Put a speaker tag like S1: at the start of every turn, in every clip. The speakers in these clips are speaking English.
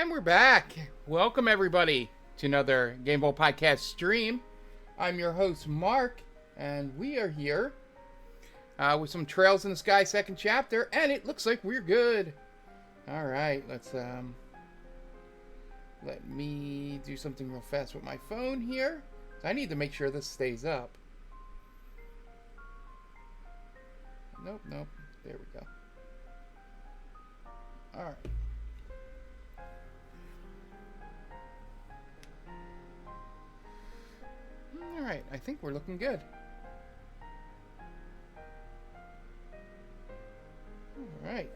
S1: And we're back. Welcome, everybody, to another Game Ball Podcast stream. I'm your host, Mark, and we are here with some Trails in the Sky second chapter, and it looks like we're good. All right, let's let me do something real fast with my phone here. I need to make sure this stays up. Nope. There we go. All right. Alright, I think we're looking good. Alright.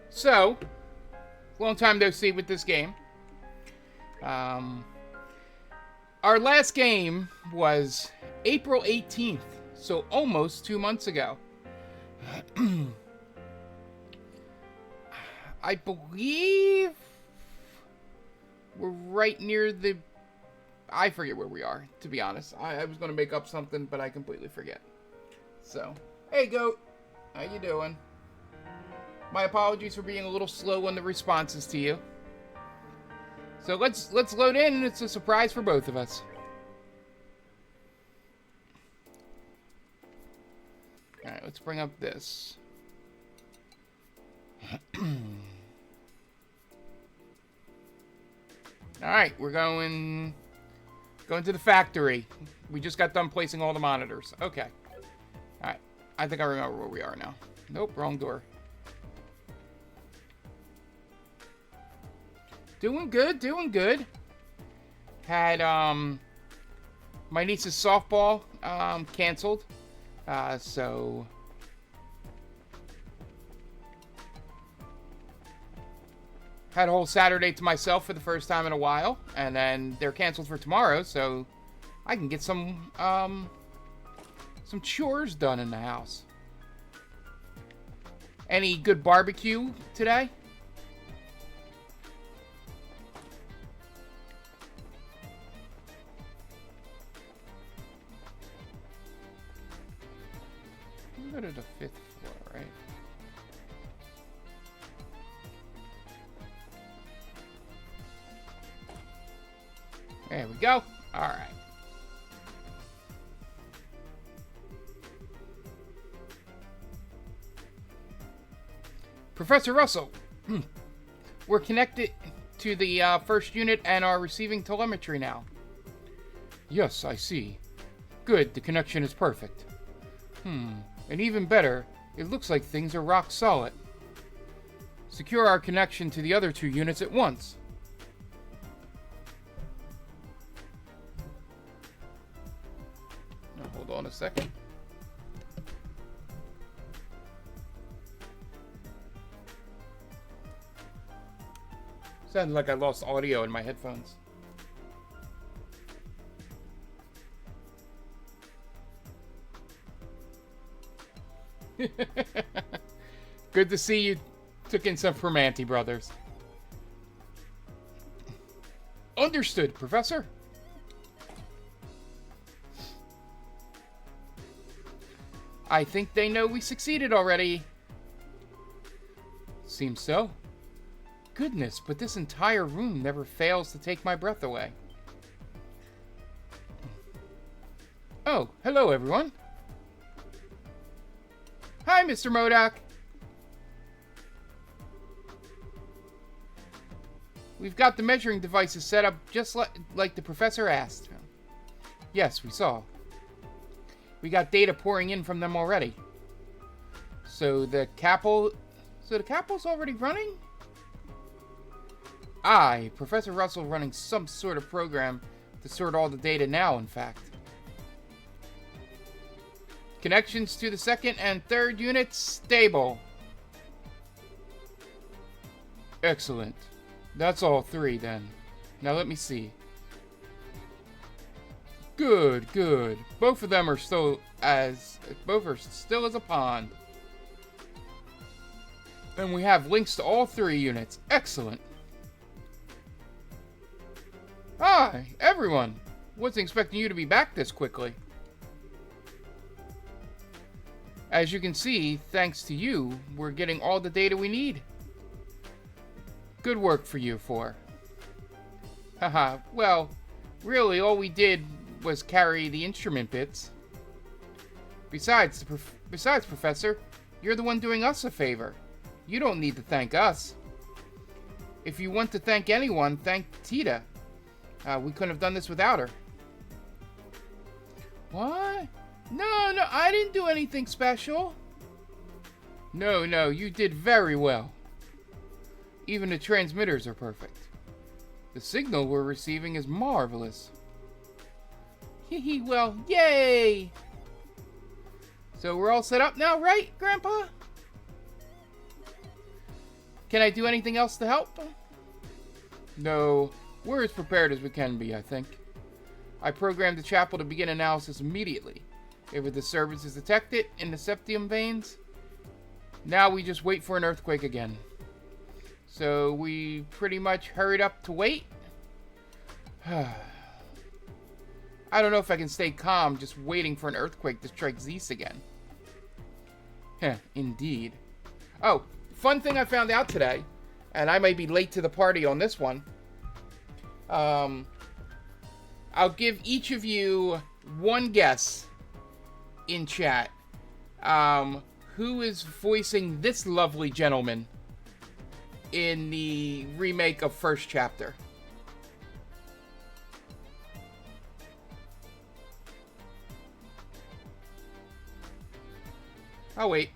S1: So, long time no see with this game. Our last game was April 18th, so almost 2 months ago. I believe we're right near the... I forget where we are, to be honest. I was going to make up something, but I completely forget. So, hey, Goat. How you doing? My apologies for being a little slow on the responses to you. So let's load in, and it's a surprise for both of us. Alright, let's bring up this. Alright, we're going to the factory. We just got done placing all the monitors. Okay. Alright. I think I remember where we are now. Nope, wrong door. Doing good. Had, my niece's softball, canceled. So... had a whole Saturday to myself for the first time in a while, and then they're canceled for tomorrow, so I can get some chores done in the house. Any good barbecue today? We'll go to the 5th floor, right? There we go. All right. Professor Russell, we're connected to the first unit and are receiving telemetry now. Yes, I see. Good, the connection is perfect. And even better, it looks like things are rock solid. Secure our connection to the other 2 units at once. Hold on a second. Sounded like I lost audio in my headphones. Good to see you took in some Fermanti brothers. Understood, Professor. I think they know we succeeded already. Seems so. Goodness, but this entire room never fails to take my breath away. Oh, hello everyone. Hi, Mr. MODOK. We've got the measuring devices set up just like the professor asked. Yes, we saw. We got data pouring in from them already. So the capsule already running? Aye, Professor Russell running some sort of program to sort all the data now, in fact. Connections to the 2nd and 3rd units stable. Excellent. That's all 3 then. Now let me see. Good. Both of them are still as a pond. And we have links to all 3 units. Excellent. Hi, everyone. Wasn't expecting you to be back this quickly. As you can see, thanks to you, we're getting all the data we need. Good work for you four. Haha, well, really all we did was carry the instrument bits. Besides, Professor, you're the one doing us a favor. You don't need to thank us. If you want to thank anyone, thank Tita. We couldn't have done this without her. What? No, I didn't do anything special. No, you did very well. Even the transmitters are perfect. The signal we're receiving is marvelous. Hee well, yay! So we're all set up now, right, Grandpa? Can I do anything else to help? No, we're as prepared as we can be, I think. I programmed the chapel to begin analysis immediately. If a disturbance is detected in the septium veins, now we just wait for an earthquake again. So we pretty much hurried up to wait. I don't know if I can stay calm just waiting for an earthquake to strike Zeus again. Heh, indeed. Oh, fun thing I found out today, and I may be late to the party on this one. I'll give each of you one guess in chat. Who is voicing this lovely gentleman in the remake of First Chapter? Oh, wait.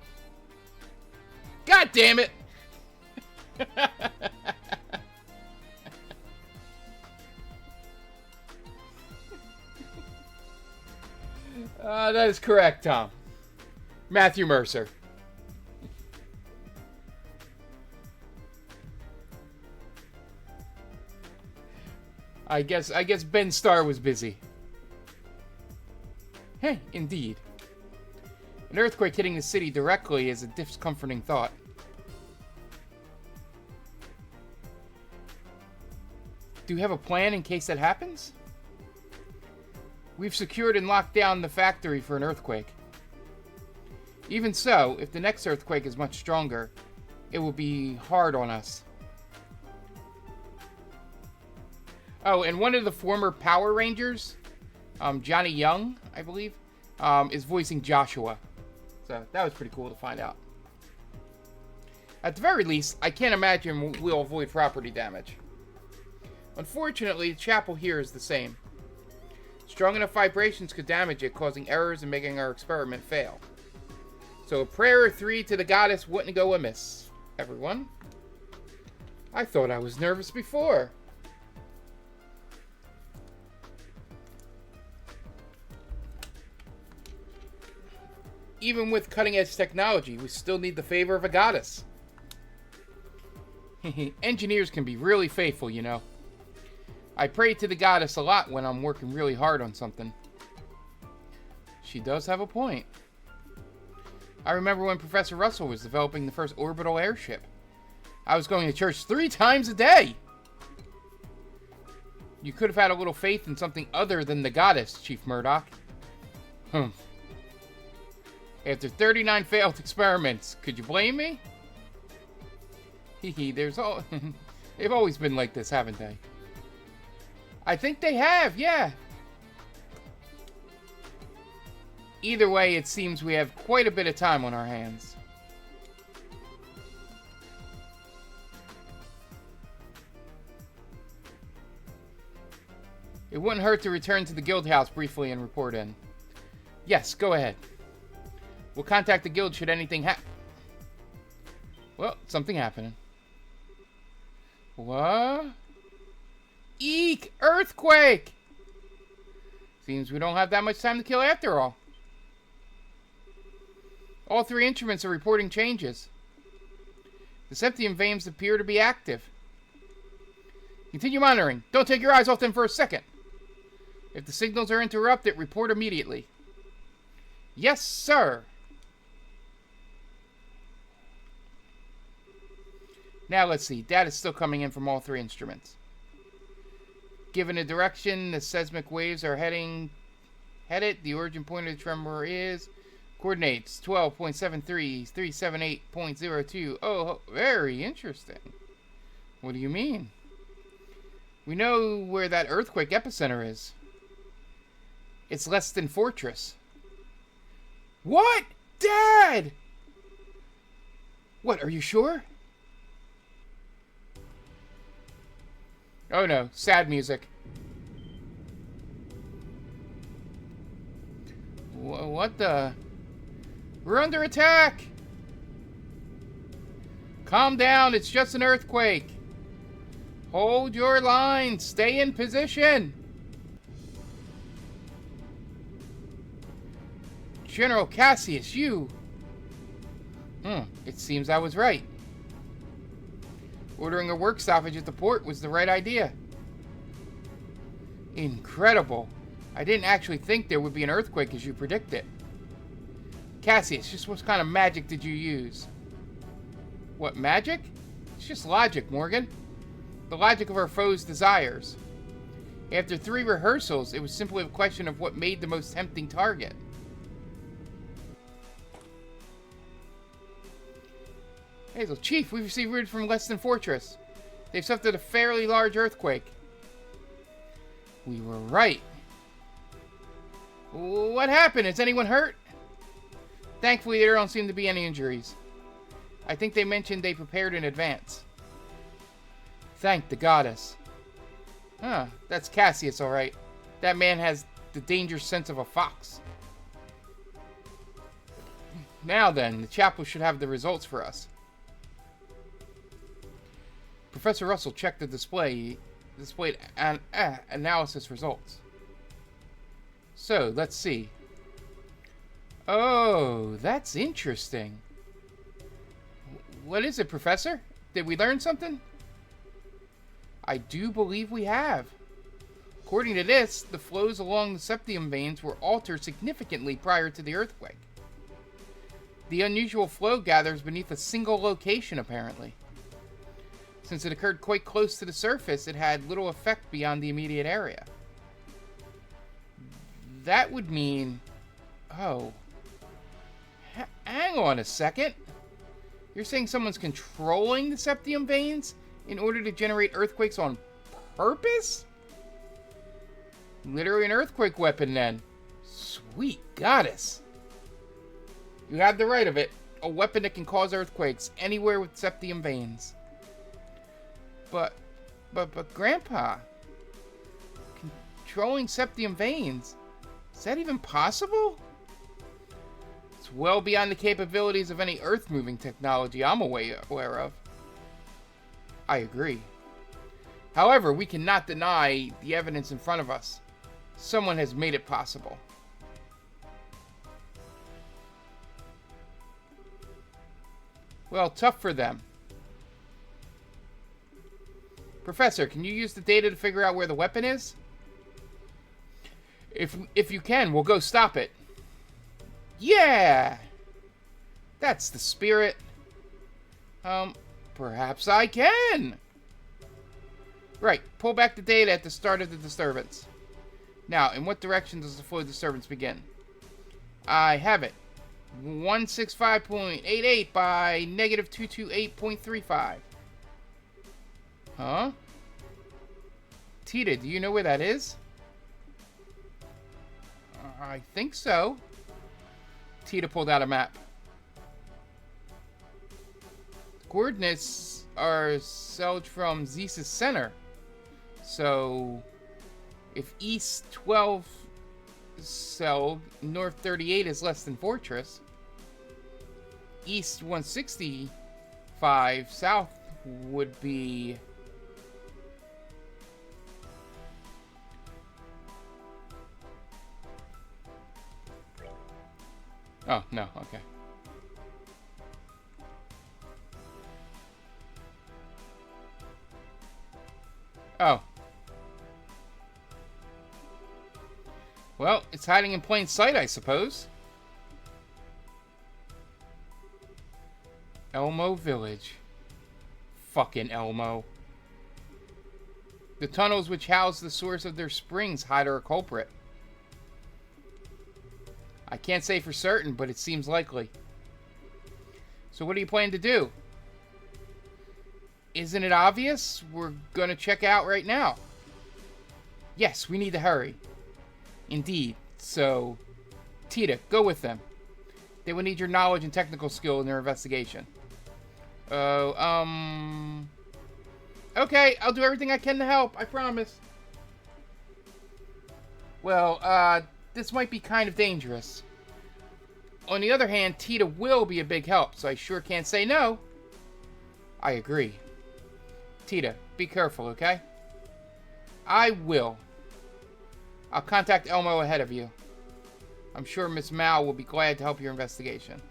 S1: God damn it! That is correct, Tom. Matthew Mercer. I guess Ben Starr was busy. Hey, indeed. An earthquake hitting the city directly is a discomforting thought. Do you have a plan in case that happens? We've secured and locked down the factory for an earthquake. Even so, if the next earthquake is much stronger, it will be hard on us. Oh, and one of the former Power Rangers, Johnny Young, I believe, is voicing Joshua. So that was pretty cool to find out. At the very least, I can't imagine we'll avoid property damage. Unfortunately, the chapel here is the same. Strong enough vibrations could damage it, causing errors and making our experiment fail. So a prayer or three to the goddess wouldn't go amiss, everyone. I thought I was nervous before. Even with cutting-edge technology, we still need the favor of a goddess. Engineers can be really faithful, you know. I pray to the goddess a lot when I'm working really hard on something. She does have a point. I remember when Professor Russell was developing the first orbital airship. I was going to church 3 times a day! You could have had a little faith in something other than the goddess, Chief Murdoch. After 39 failed experiments, could you blame me? They've always been like this, haven't they? I think they have, yeah. Either way, it seems we have quite a bit of time on our hands. It wouldn't hurt to return to the guild house briefly and report in. Yes, go ahead. We'll contact the guild should anything happen. Well, something happening. What? Eek! Earthquake! Seems we don't have that much time to kill after all. All 3 instruments are reporting changes. The septium veins appear to be active. Continue monitoring. Don't take your eyes off them for a second. If the signals are interrupted, report immediately. Yes, sir. Now let's see. Data's still coming in from all 3 instruments. Given a direction the seismic waves are headed, the origin point of the tremor is coordinates 12.73, 378.02. Oh, very interesting. What do you mean? We know where that earthquake epicenter is. It's Leston Fortress. What? Dad! What, are you sure? Oh no, sad music. What the? We're under attack! Calm down, it's just an earthquake. Hold your line, stay in position. General Cassius, you... it seems I was right. Ordering a work stoppage at the port was the right idea. Incredible. I didn't actually think there would be an earthquake as you predicted. Cassius, just what kind of magic did you use? What, magic? It's just logic, Morgan. The logic of our foe's desires. After 3 rehearsals, it was simply a question of what made the most tempting target. Hazel, Chief, we've received word from Leston Fortress. They've suffered a fairly large earthquake. We were right. What happened? Is anyone hurt? Thankfully, there don't seem to be any injuries. I think they mentioned they prepared in advance. Thank the goddess. Huh, that's Cassius, all right. That man has the dangerous sense of a fox. Now then, the chapel should have the results for us. Professor Russell checked the displayed analysis results. So, let's see. Oh, that's interesting. What is it, Professor? Did we learn something? I do believe we have. According to this, the flows along the septium veins were altered significantly prior to the earthquake. The unusual flow gathers beneath a single location, apparently. Since it occurred quite close to the surface, it had little effect beyond the immediate area. That would mean... Oh. Hang on a second. You're saying someone's controlling the septium veins in order to generate earthquakes on purpose? Literally an earthquake weapon, then. Sweet goddess. You have the right of it. A weapon that can cause earthquakes anywhere with septium veins. But Grandpa, controlling septium veins, is that even possible? It's well beyond the capabilities of any earth-moving technology I'm aware of. I agree. However, we cannot deny the evidence in front of us. Someone has made it possible. Well, tough for them. Professor, can you use the data to figure out where the weapon is? If you can, we'll go stop it. Yeah! That's the spirit. Perhaps I can. Right, pull back the data at the start of the disturbance. Now, in what direction does the flow disturbance begin? I have it. 165.88 by negative 228.35. Huh? Tita, do you know where that is? I think so. Tita pulled out a map. Coordinates are celled from Zeus' center. So, if East 12 cell, North 38 is Leston Fortress, East 165 South would be... Oh, no, okay. Oh. Well, it's hiding in plain sight, I suppose. Elmo Village. Fucking Elmo. The tunnels which house the source of their springs hide our culprit. I can't say for certain, but it seems likely. So what do you plan to do? Isn't it obvious? We're gonna check out right now. Yes, we need to hurry. Indeed. So, Tita, go with them. They will need your knowledge and technical skill in their investigation. Oh, okay, I'll do everything I can to help, I promise. Well, this might be kind of dangerous. On the other hand, Tita will be a big help, so I sure can't say no. I agree. Tita, be careful, okay? I will. I'll contact Elmo ahead of you. I'm sure Miss Mal will be glad to help your investigation.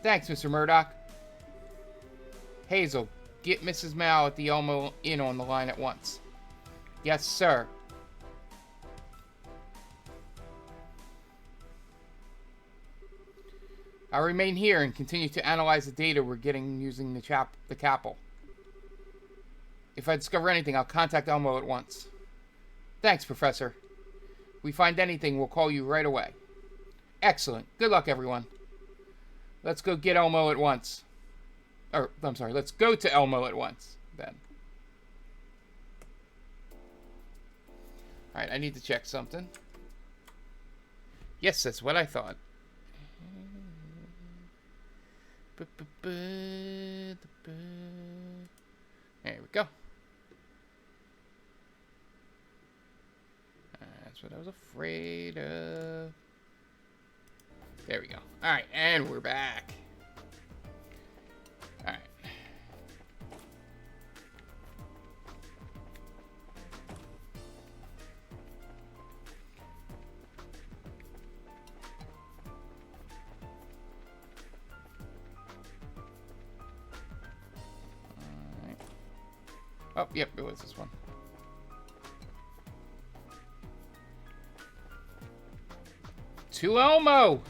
S1: Thanks, Mr. Murdoch. Hazel, get Mrs. Mal at the Elmo Inn on the line at once. Yes, sir. I'll remain here and continue to analyze the data we're getting using the CAPL. If I discover anything, I'll contact Elmo at once. Thanks, Professor. If we find anything, we'll call you right away. Excellent. Good luck, everyone. Let's go get Elmo at once. Or, I'm sorry, let's go to Elmo at once, then. Alright, I need to check something. Yes, that's what I thought. There we go. That's what I was afraid of. There we go. Alright, and we're back. Alright. Oh, yep, it was this one. To Elmo!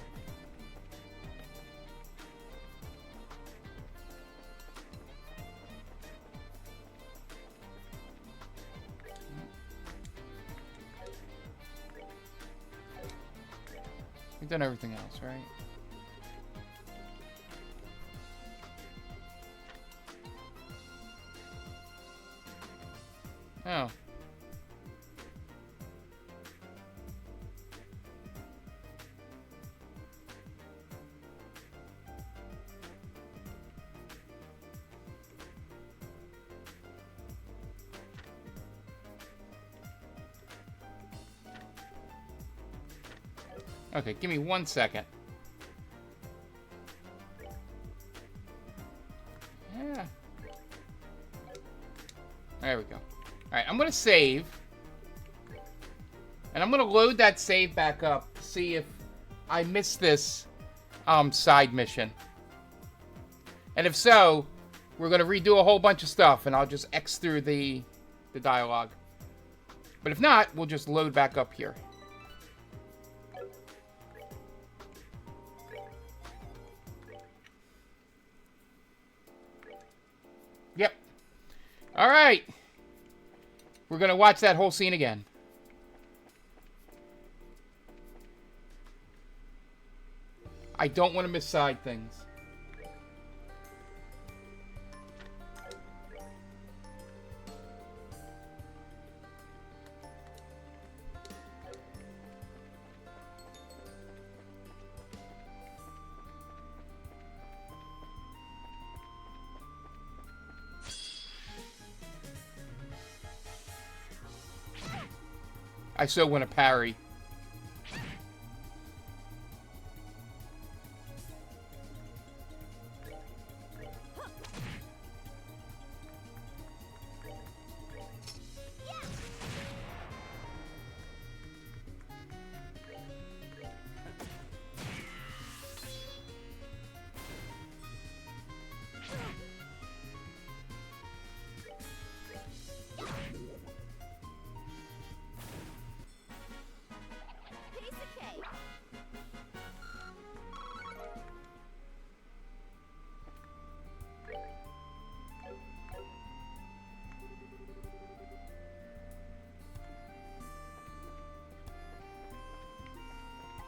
S1: We've done everything else, right? Oh. Okay, give me 1 second. Yeah. There we go. Alright, I'm going to save. And I'm going to load that save back up. See if I missed this side mission. And if so, we're going to redo a whole bunch of stuff. And I'll just X through the dialogue. But if not, we'll just load back up here. Yep. Alright. We're going to watch that whole scene again. I don't want to miss side things. I so want to parry.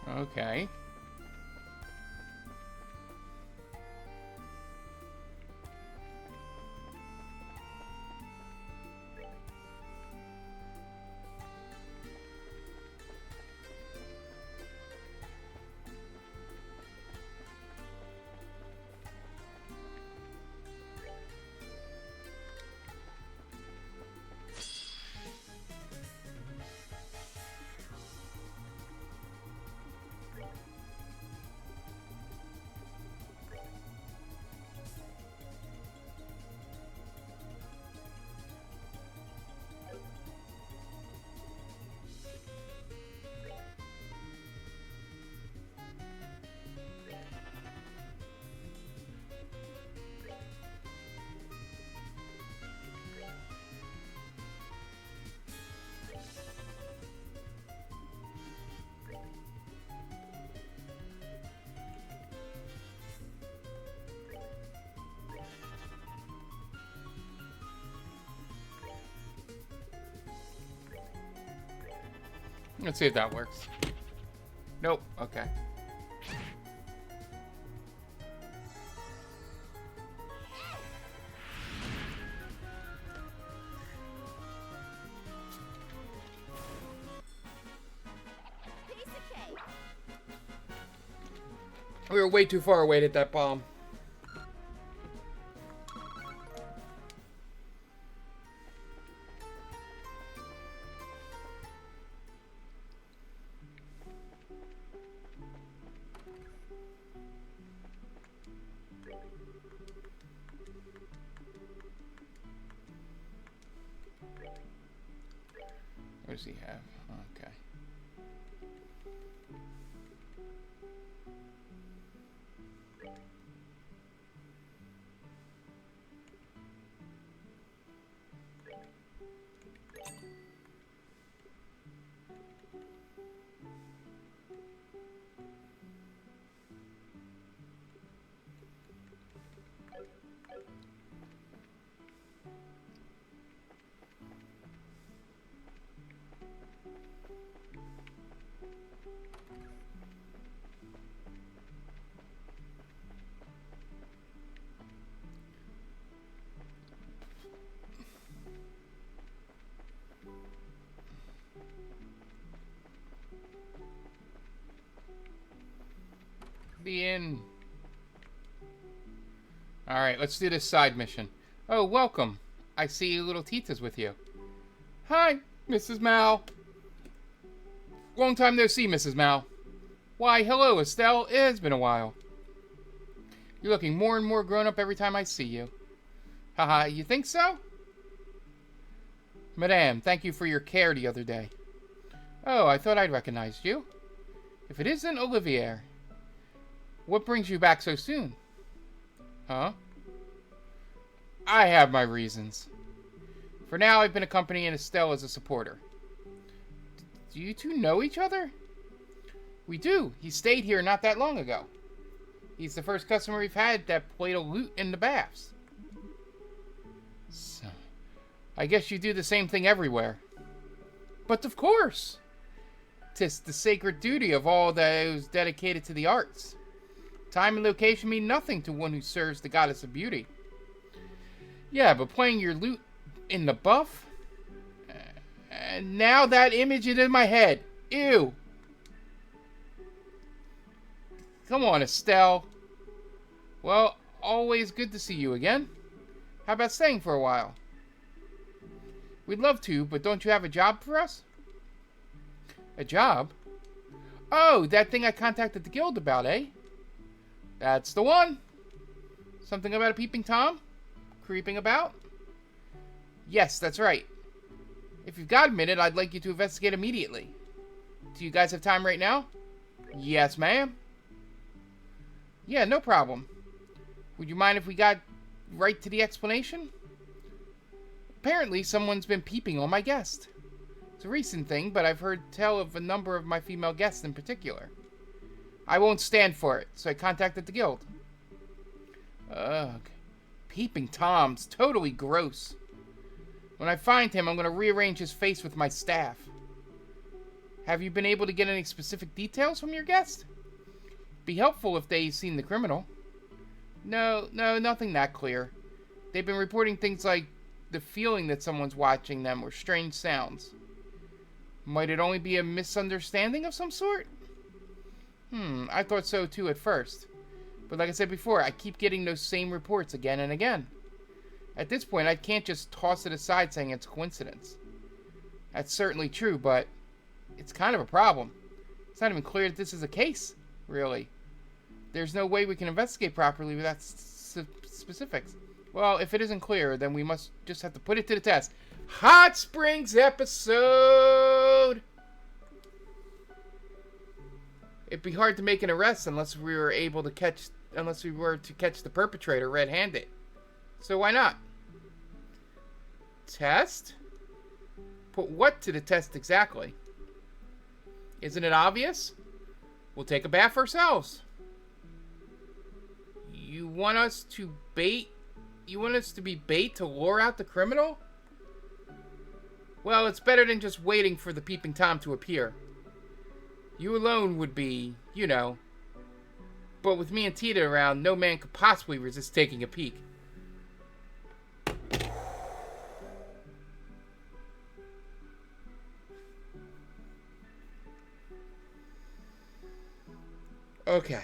S1: Okay. Let's see if that works. Nope. Okay. We were way too far away to hit that bomb. What does he have? Okay. Be in. Alright, let's do this side mission. Oh, welcome. I see little Tita's with you. Hi, Mrs. Mal. Long time no see, Mrs. Mal. Why, hello, Estelle. It has been a while. You're looking more and more grown up every time I see you. Haha, you think so? Madame, thank you for your care the other day. Oh, I thought I'd recognized you. If it isn't Olivier. What brings you back so soon? Huh? I have my reasons. For now, I've been accompanying Estelle as a supporter. Do you two know each other? We do. He stayed here not that long ago. He's the first customer we've had that played a lute in the baths. So, I guess you do the same thing everywhere. But of course! 'Tis the sacred duty of all those dedicated to the arts. Time and location mean nothing to one who serves the goddess of beauty. Yeah, but playing your lute in the buff? And now that image is in my head. Ew. Come on, Estelle. Well, always good to see you again. How about staying for a while? We'd love to, but don't you have a job for us? A job? Oh, that thing I contacted the guild about, eh? That's the one. Something about a peeping Tom? Creeping about? Yes, that's right. If you've got a minute, I'd like you to investigate immediately. Do you guys have time right now? Yes, ma'am. Yeah, no problem. Would you mind if we got right to the explanation? Apparently, someone's been peeping on my guest. It's a recent thing, but I've heard tell of a number of my female guests in particular. I won't stand for it, so I contacted the guild. Ugh. Peeping Tom's totally gross. When I find him, I'm going to rearrange his face with my staff. Have you been able to get any specific details from your guest? Be helpful if they've seen the criminal. No, nothing that clear. They've been reporting things like the feeling that someone's watching them or strange sounds. Might it only be a misunderstanding of some sort? I thought so too at first. But like I said before, I keep getting those same reports again and again. At this point, I can't just toss it aside saying it's coincidence. That's certainly true, but it's kind of a problem. It's not even clear that this is a case, really. There's no way we can investigate properly without specifics. Well, if it isn't clear, then we must just have to put it to the test. Hot Springs episode! It'd be hard to make an arrest unless we were to catch the perpetrator red-handed. So why not? Test? Put what to the test exactly? Isn't it obvious? We'll take a bath ourselves. You want us to be bait to lure out the criminal? Well, it's better than just waiting for the peeping Tom to appear. You alone would be, you know. But with me and Tita around, no man could possibly resist taking a peek. Okay.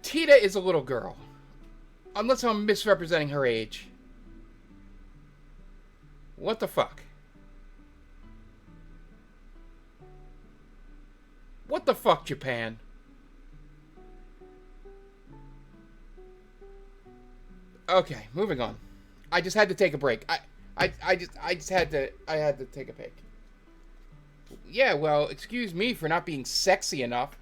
S1: Tita is a little girl. Unless I'm misrepresenting her age. What the fuck? What the fuck, Japan? Okay, moving on. I just had to take a break. I just had to take a pic. Yeah, well, excuse me for not being sexy enough.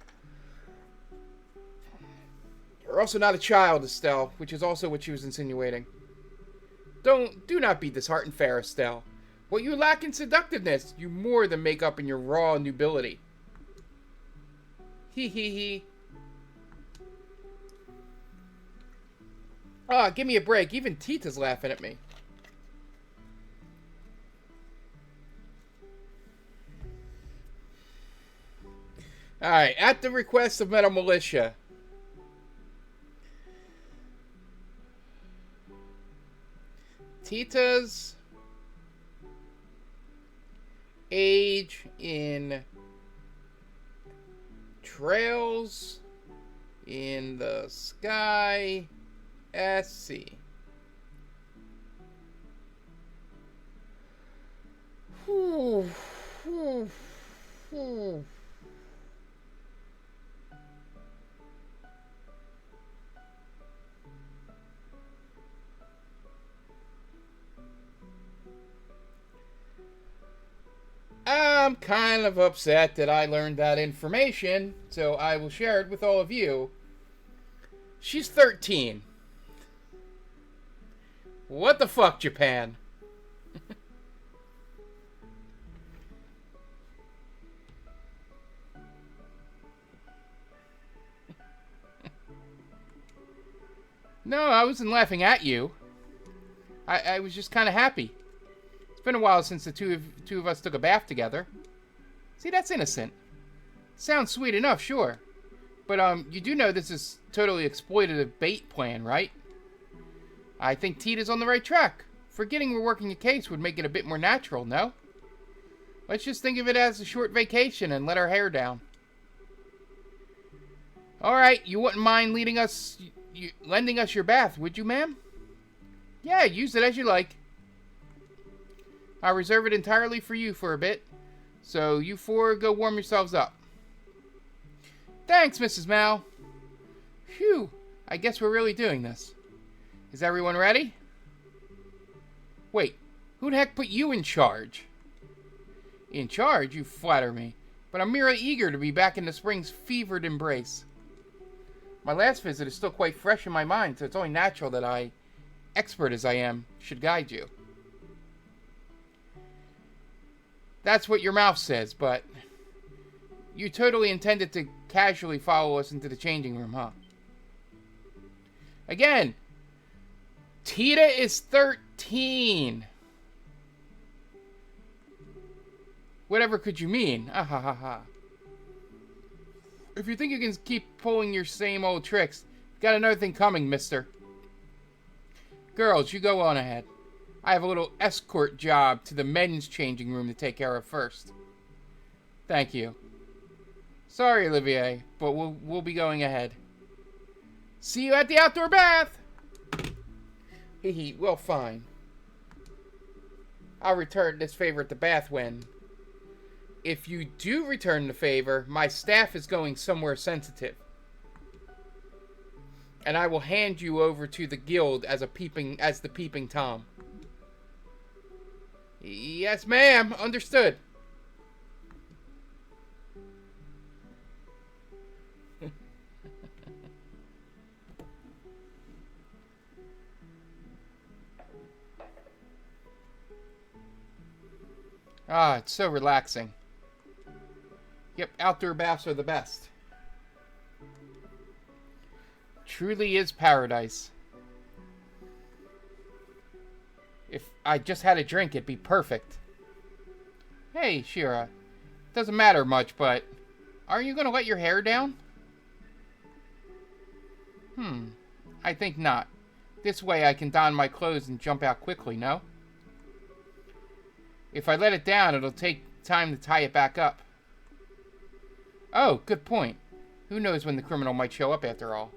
S1: You're also not a child, Estelle, which is also what she was insinuating. Do not be disheartened, fair Estelle. What you lack in seductiveness, you more than make up in your raw nubility. Hee hee hee. Ah, give me a break. Even Tita's laughing at me. Alright, at the request of Metal Militia. Tita's age in Trails in the Sky SC. Whew, whew, whew. I'm kind of upset that I learned that information, so I will share it with all of you. She's 13. What the fuck, Japan? No, I wasn't laughing at you. I was just kind of happy. It's been a while since the two of us took a bath together. See, that's innocent. Sounds sweet enough, sure. But, you do know this is totally exploitative bait plan, right? I think Tita's on the right track. Forgetting we're working a case would make it a bit more natural, no? Let's just think of it as a short vacation and let our hair down. Alright, you wouldn't mind lending us your bath, would you, ma'am? Yeah, use it as you like. I'll reserve it entirely for you for a bit. So you four go warm yourselves up. Thanks, Mrs. Mal. Phew, I guess we're really doing this. Is everyone ready? Wait, who the heck put you in charge? In charge? You flatter me. But I'm merely eager to be back in the spring's fevered embrace. My last visit is still quite fresh in my mind, so it's only natural that I, expert as I am, should guide you. That's what your mouth says, but you totally intended to casually follow us into the changing room, huh? Again, Tita is 13. Whatever could you mean? Ah ha ha ha. If you think you can keep pulling your same old tricks, you've got another thing coming, mister. Girls, you go on ahead. I have a little escort job to the men's changing room to take care of first. Thank you. Sorry, Olivier, but we'll be going ahead. See you at the outdoor bath! Hehe, well, fine. I'll return this favor at the bath when... If you do return the favor, my staff is going somewhere sensitive. And I will hand you over to the guild as the peeping Tom. Yes, ma'am. Understood. Ah, it's so relaxing. Yep, outdoor baths are the best. Truly is paradise. I just had a drink. It'd be perfect. Hey, Shira. Doesn't matter much, but... Aren't you going to let your hair down? I think not. This way I can don my clothes and jump out quickly, no? If I let it down, it'll take time to tie it back up. Oh, good point. Who knows when the criminal might show up after all.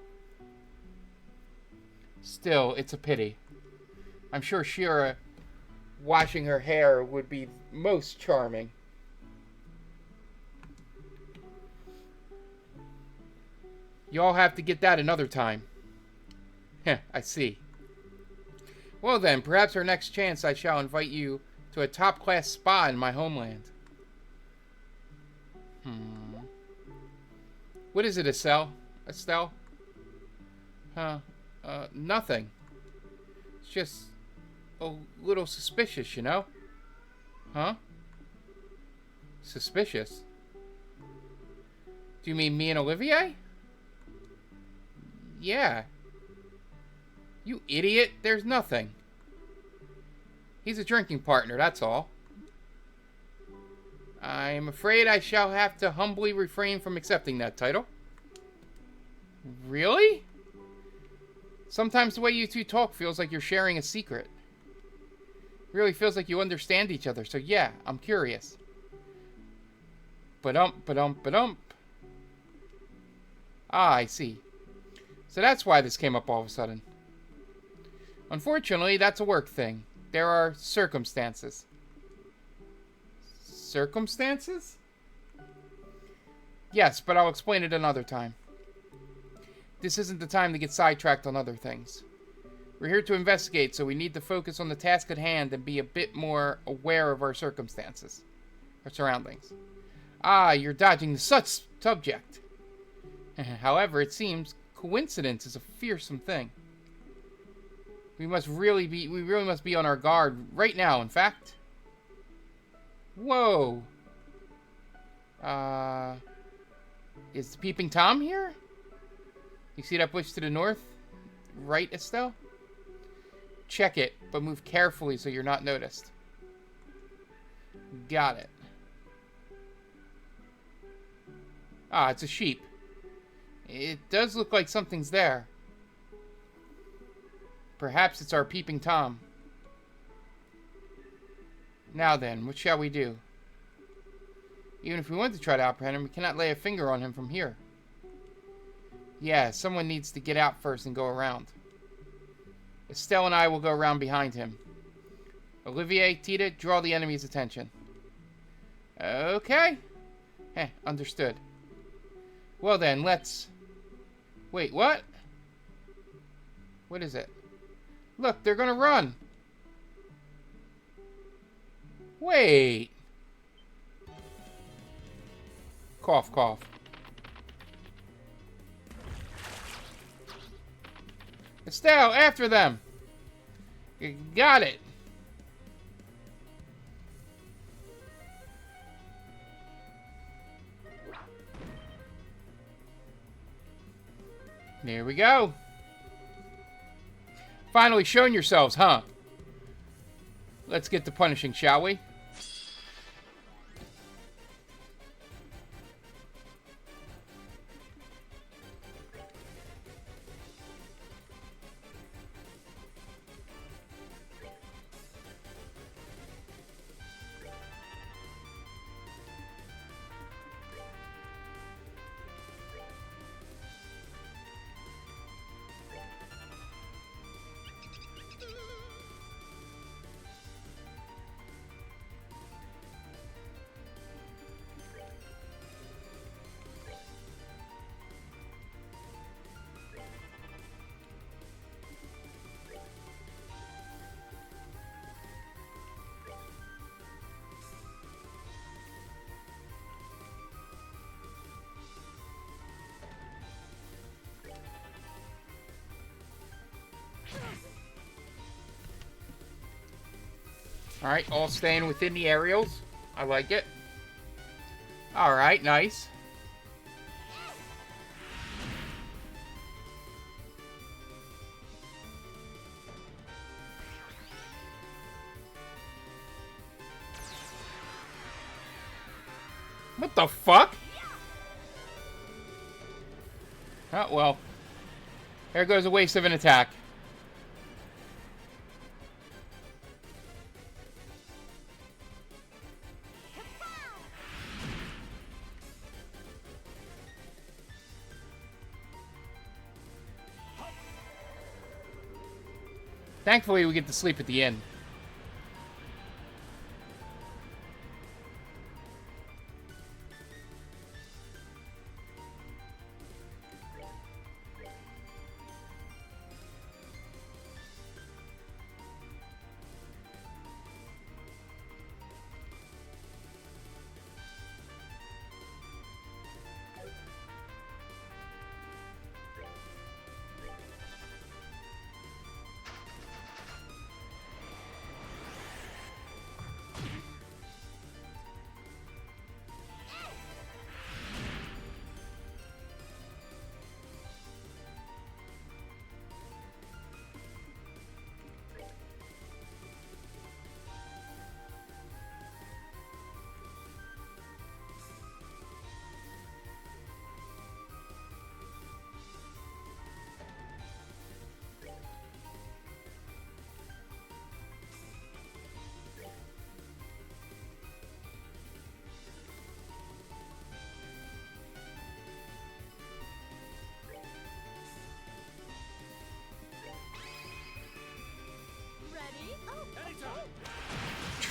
S1: Still, it's a pity. I'm sure Shira washing her hair would be most charming. You all have to get that another time. Heh, I see. Well then, perhaps our next chance I shall invite you to a top-class spa in my homeland. What is it, Estelle? Estelle? Nothing. It's just a little suspicious, you know? Huh? Suspicious? Do you mean me and Olivier? Yeah. You idiot, there's nothing. He's a drinking partner, that's all. I'm afraid I shall have to humbly refrain from accepting that title. Really? Sometimes the way you two talk feels like you're sharing a secret. It really feels like you understand each other, so yeah, I'm curious. Ba-dump, ba-dump, ba-dump. Ah, I see. So that's why this came up all of a sudden. Unfortunately, that's a work thing. There are circumstances. Circumstances? Yes, but I'll explain it another time. This isn't the time to get sidetracked on other things. We're here to investigate, so we need to focus on the task at hand and be a bit more aware of our circumstances. Our surroundings. Ah, you're dodging the such subject. However, it seems coincidence is a fearsome thing. We really must be on our guard right now, in fact. Whoa. Is the Peeping Tom here? You see that bush to the north? Right, Estelle? Check it, but move carefully so you're not noticed. Got it. Ah, it's a sheep. It does look like something's there. Perhaps it's our Peeping Tom. Now then, what shall we do? Even if we want to try to apprehend him, we cannot lay a finger on him from here. Yeah, someone needs to get out first and go around. Estelle and I will go around behind him. Olivier, Tita, draw the enemy's attention. Okay. Understood. Well then, let's... Wait, what? What is it? Look, they're gonna run. Wait. Cough, cough. Estelle, after them. You got it. There we go. Finally shown yourselves, huh? Let's get to punishing, shall we? Alright, all staying within the aerials. I like it. Alright, nice. What the fuck? Oh, well. There goes a waste of an attack. Thankfully, we get to sleep at the end.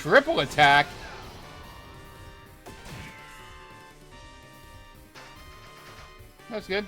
S1: Triple attack. That's good.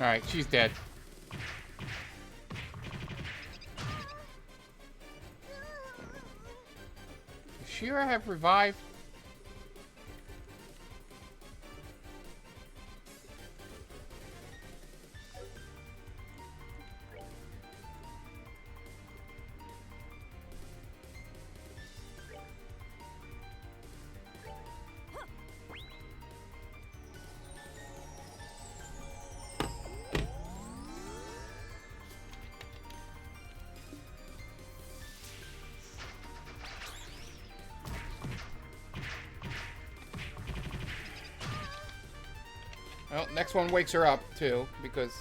S1: Alright, she's dead. Does Shira have revived? Well, next one wakes her up, too, because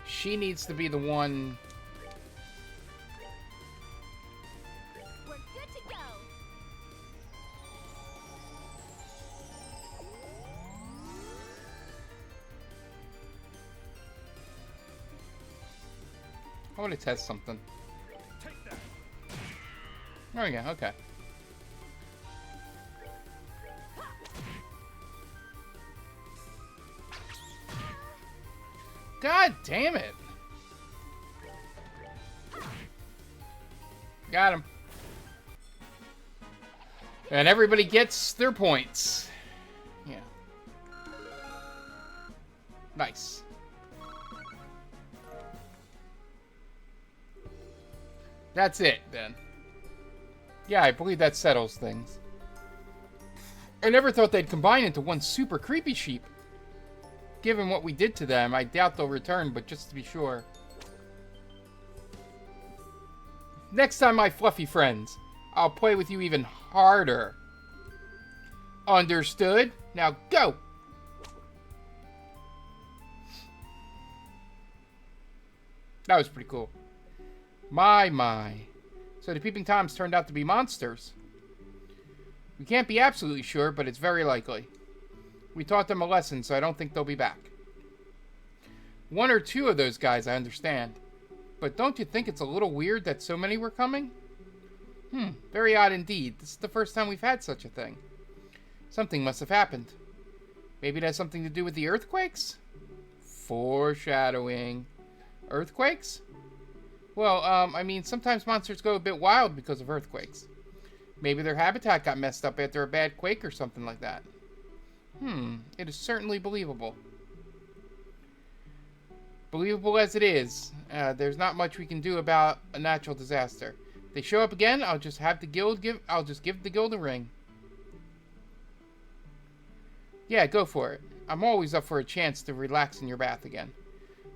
S1: she needs to be the one...
S2: We're good to go.
S1: I want to test something. There we go, okay. God damn it! Got him. And everybody gets their points. Yeah. Nice. That's it, then. Yeah, I believe that settles things. I never thought they'd combine into one super creepy sheep. Given what we did to them, I doubt they'll return, but just to be sure. Next time, my fluffy friends, I'll play with you even harder. Understood? Now go! That was pretty cool. My. So the Peeping Toms turned out to be monsters. We can't be absolutely sure, but it's very likely. We taught them a lesson, so I don't think they'll be back. One or two of those guys, I understand. But don't you think it's a little weird that so many were coming? Very odd indeed. This is the first time we've had such a thing. Something must have happened. Maybe it has something to do with the earthquakes? Foreshadowing. Earthquakes? Well, I mean, sometimes monsters go a bit wild because of earthquakes. Maybe their habitat got messed up after a bad quake or something like that. It is certainly believable. Believable as it is, there's not much we can do about a natural disaster. If they show up again, I'll just give the guild a ring. Yeah, go for it. I'm always up for a chance to relax in your bath again.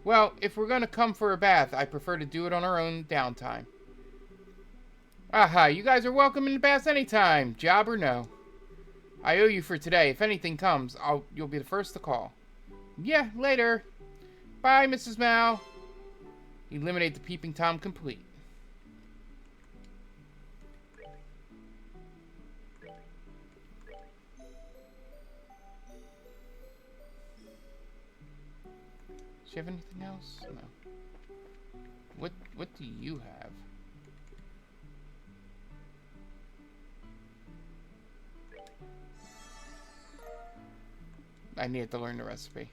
S1: Well, if we're gonna come for a bath, I prefer to do it on our own downtime. Aha, you guys are welcome in the bath anytime, job or no. I owe you for today. If anything comes, you'll be the first to call. Yeah, later. Bye, Mrs. Mal. Eliminate the Peeping Tom complete. Do you have anything else? No. What do you have? I needed to learn the recipe.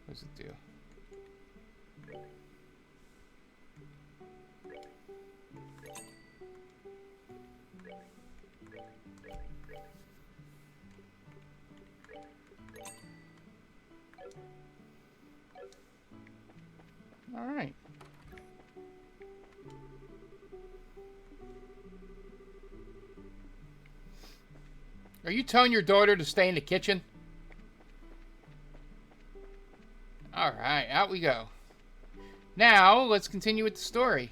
S1: What does it do? All right. Are you telling your daughter to stay in the kitchen? All right, out we go. Now, let's continue with the story.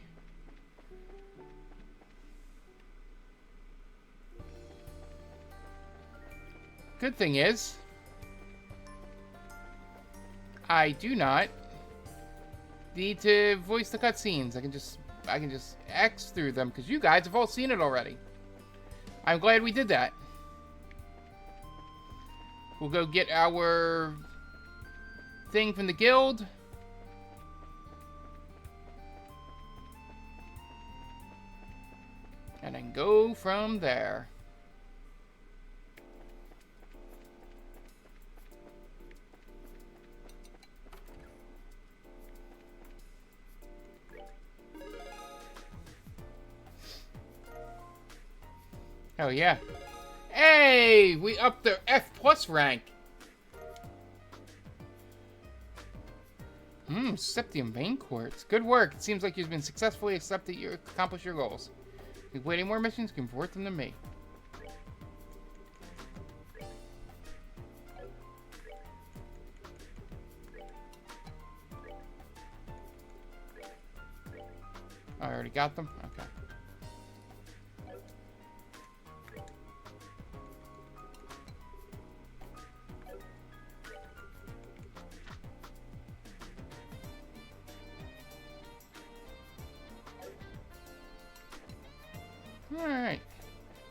S1: Good thing is, I do not need to voice the cutscenes. I can just X through them because you guys have all seen it already. I'm glad we did that. We'll go get our thing from the guild. And then go from there. Oh yeah. Hey! We upped the F+ rank. Septium Vein Quartz. Good work. It seems like you've been successfully accepted. You accomplished your goals. If you wait any more missions, you can report them to me. I already got them? Okay. Alright.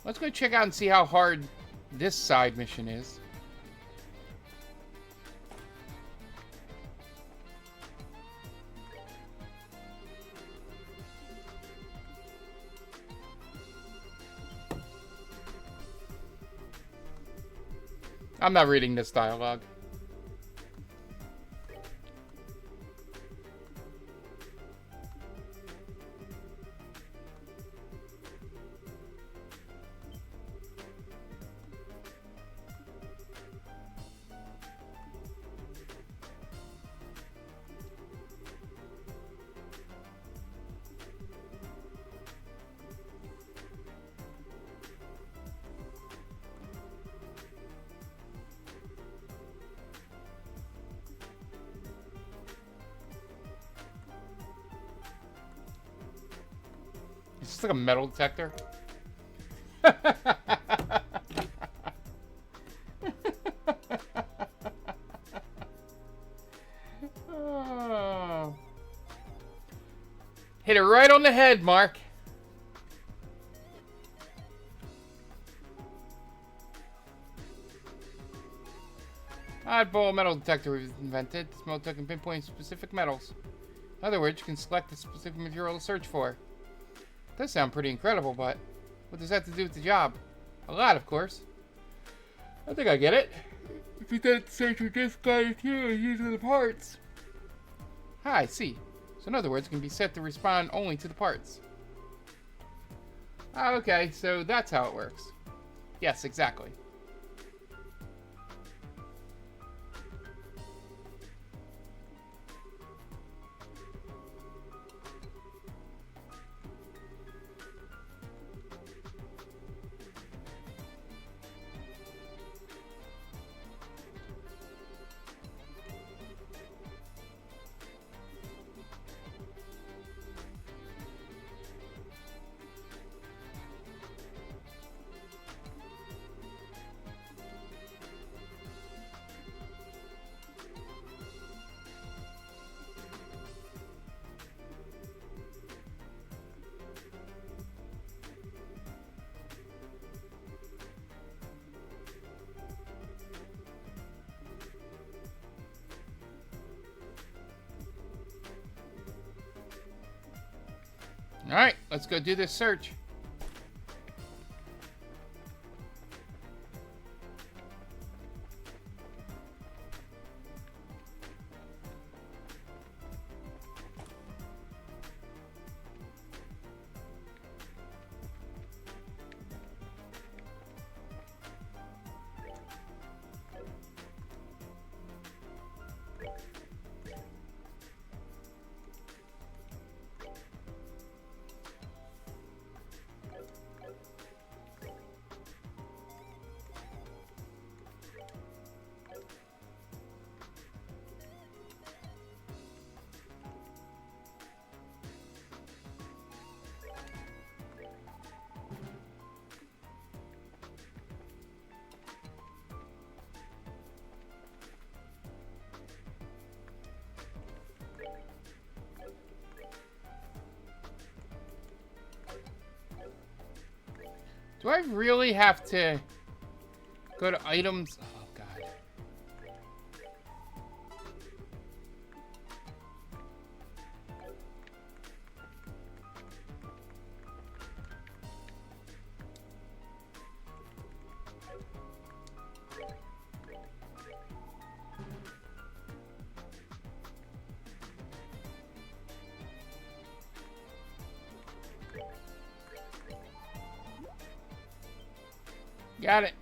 S1: Let's go check out and see how hard this side mission is. I'm not reading this dialogue. just like a metal detector. Oh. Hit it right on the head, Mark. Oddball metal detector we've invented. This metal detector can pinpoint specific metals. In other words, you can select the specific material to search for. Does sound pretty incredible, but what does that have to do with the job? A lot, of course. I think I get it. If you did search for this guy here, using the parts. Ah, I see. So in other words, it can be set to respond only to the parts. Ah, okay, so that's how it works. Yes, exactly. Alright, let's go do this search. Do I really have to go to items? Oh, God. Got it.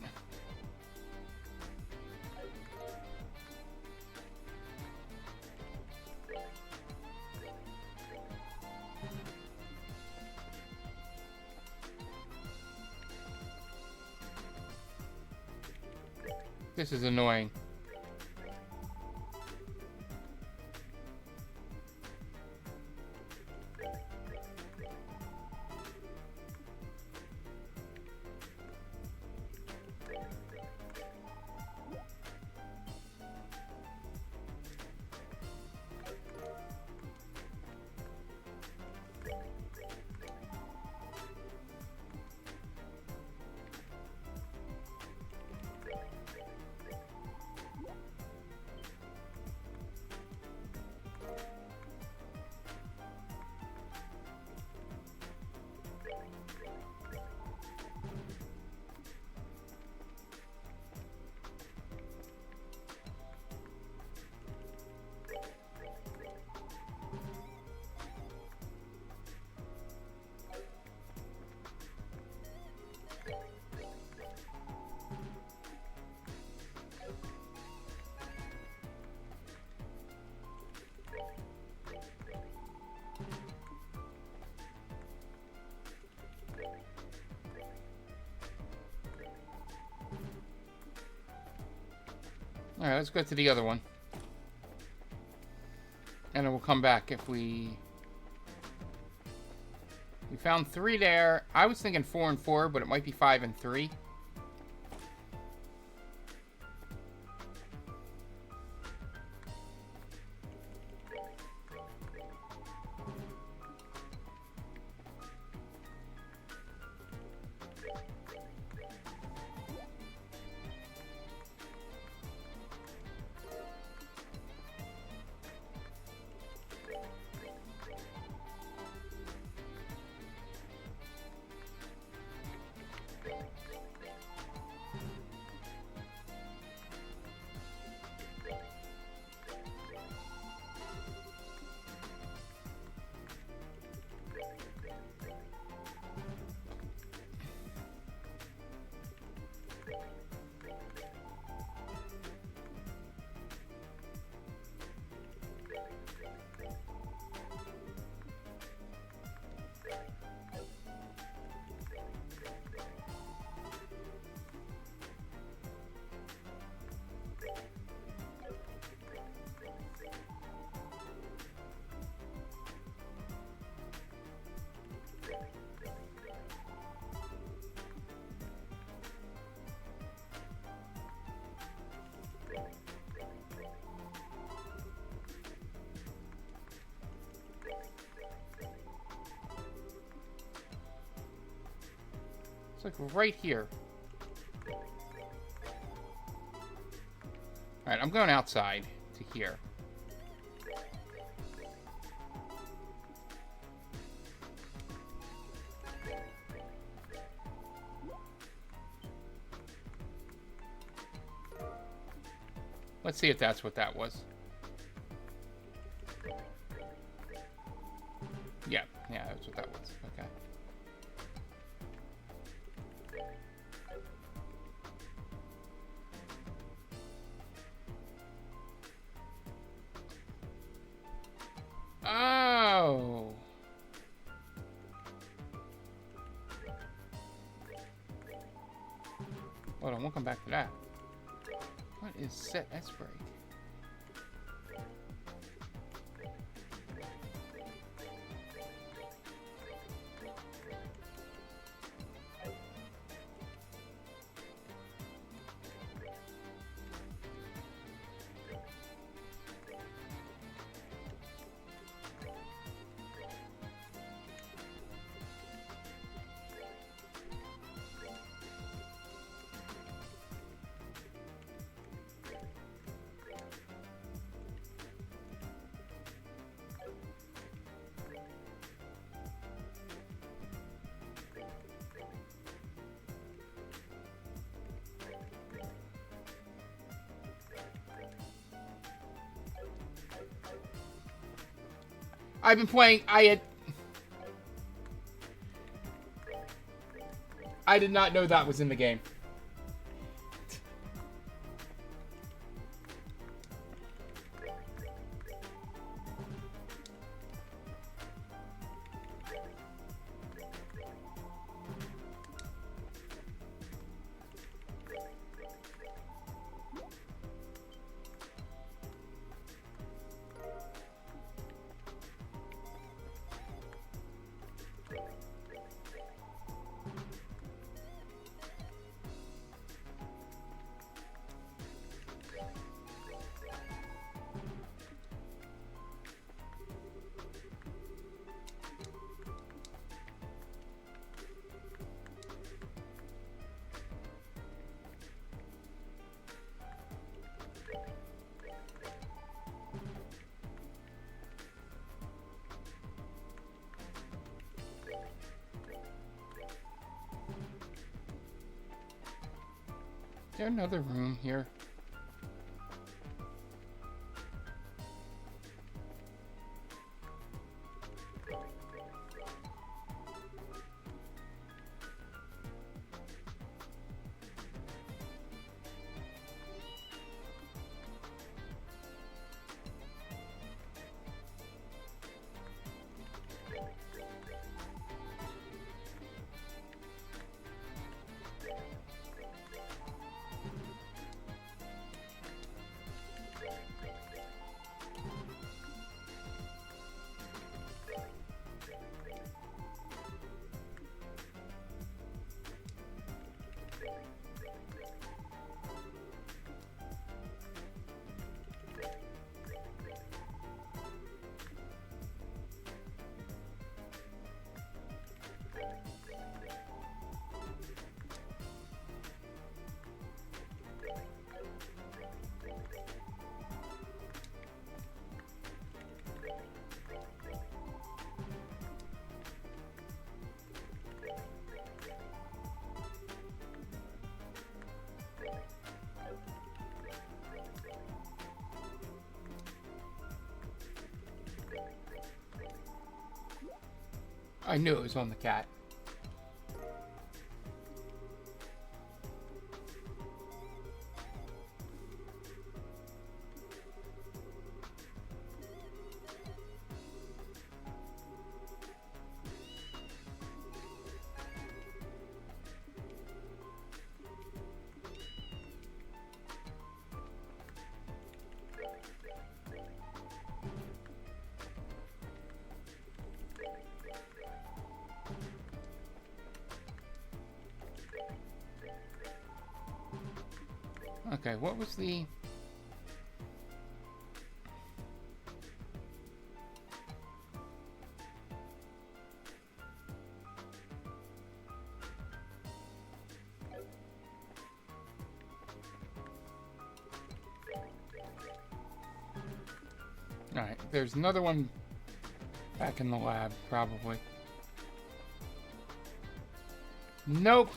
S1: This is annoying. Alright, let's go to the other one. And then we'll come back if we... We found 3 there. I was thinking 4 and 4, but it might be 5 and 3. It's like right here. Alright, I'm going outside to here. Let's see if that's what that was. Yeah, that's what that was. Okay. Oh. Hold on, we'll come back to that. What is set S break? I've been playing. I did not know that was in the game. Is there another room here? I knew it was on the cat. Okay, what was the... Alright, there's another one back in the lab, probably. Nope.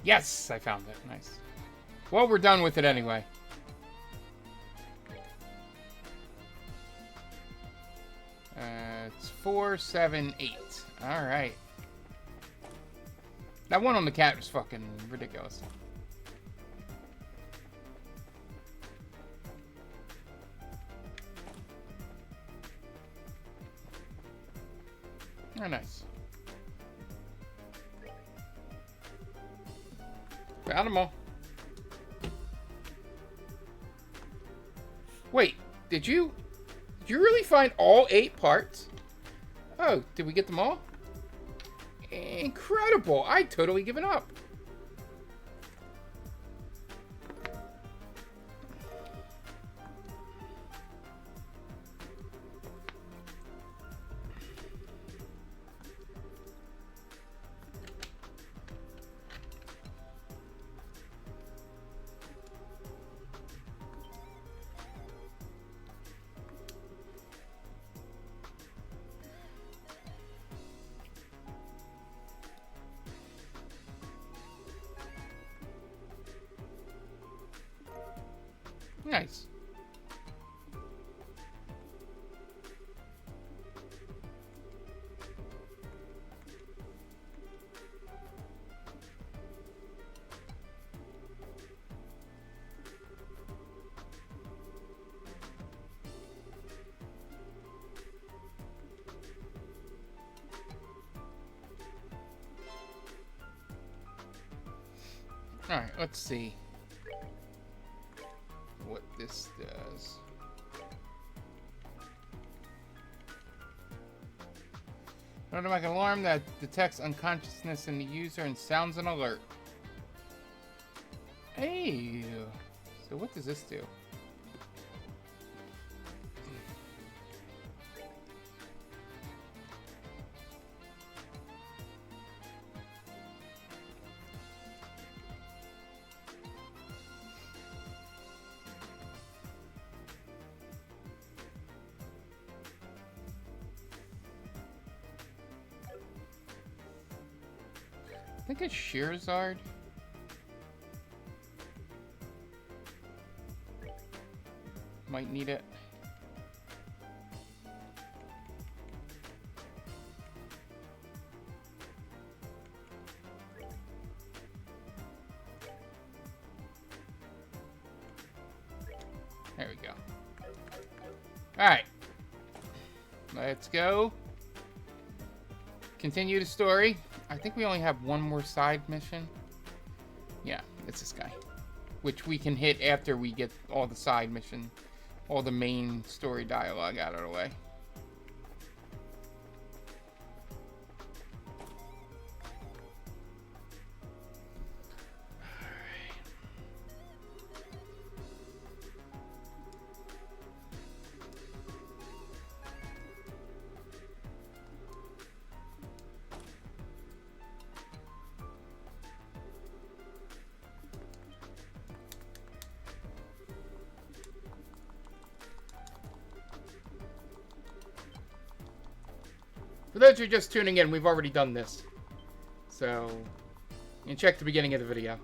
S1: Yes, I found it. Nice. Well, we're done with it anyway. It's 4, 7, 8. All right. That one on the cat was fucking ridiculous. Oh, nice. Found them all. Wait, did you really find all 8 parts? Oh, did we get them all? Incredible! I'd totally given up. Nice. All right, let's see what this does. Automatic alarm that detects unconsciousness in the user and sounds an alert. Hey, so what does this do? I think it's Shearzard. Might need it. There we go. Alright. Let's go. Continue the story. I think we only have one more side mission. Yeah, it's this guy. Which we can hit after we get all the side mission, all the main story dialogue out of the way. For those who are just tuning in, we've already done this. So, you can check the beginning of the video.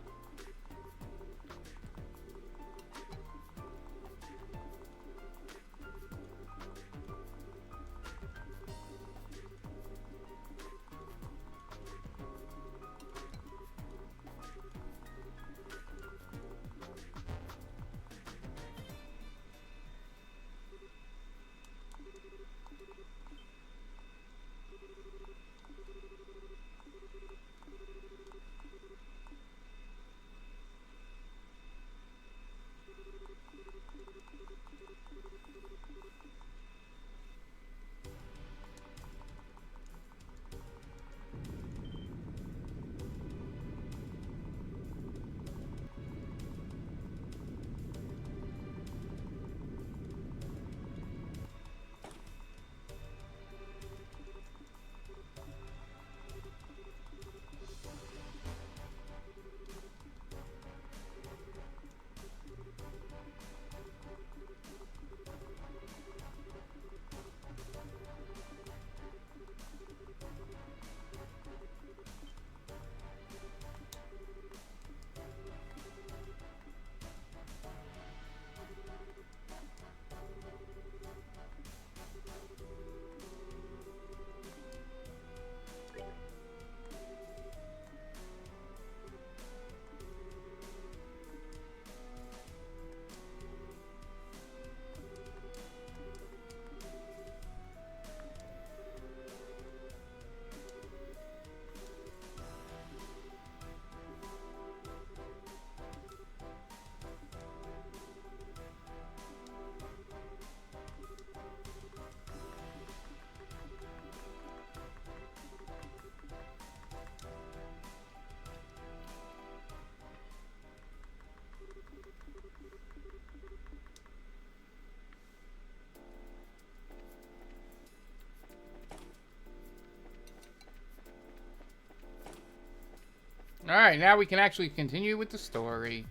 S1: Alright, now we can actually continue with the story.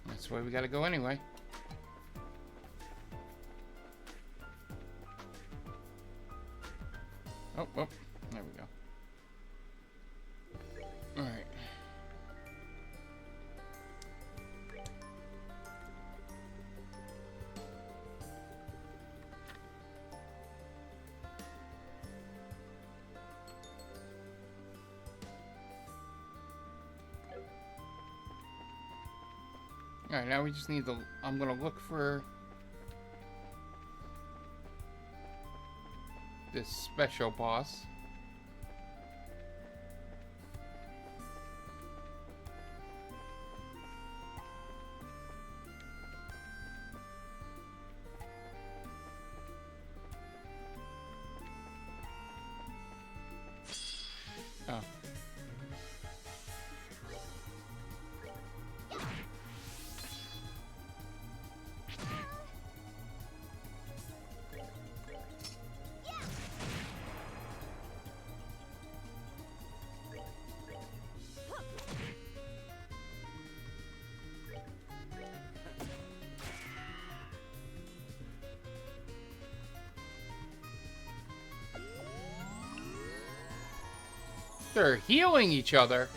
S1: That's where we gotta go anyway. Oh, oh, there we go. Alright. Alright, now we just need the... I'm gonna look for... this special boss. Oh. They're healing each other.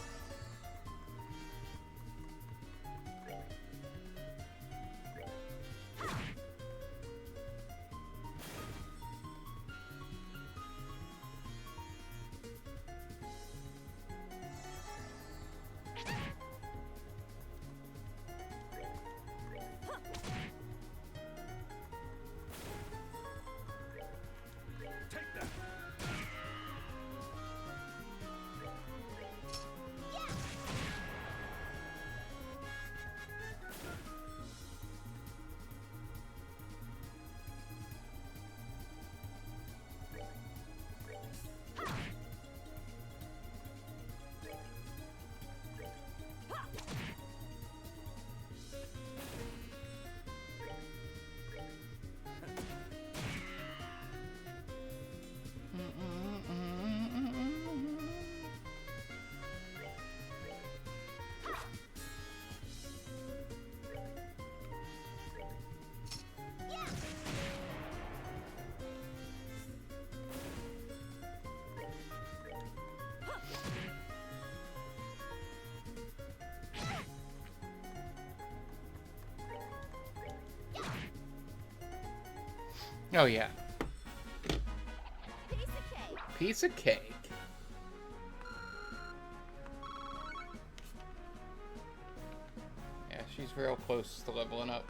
S1: Oh yeah.
S2: Piece of cake.
S1: Piece of cake. Yeah, she's real close to leveling up.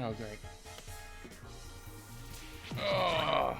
S1: Oh, great. Oh.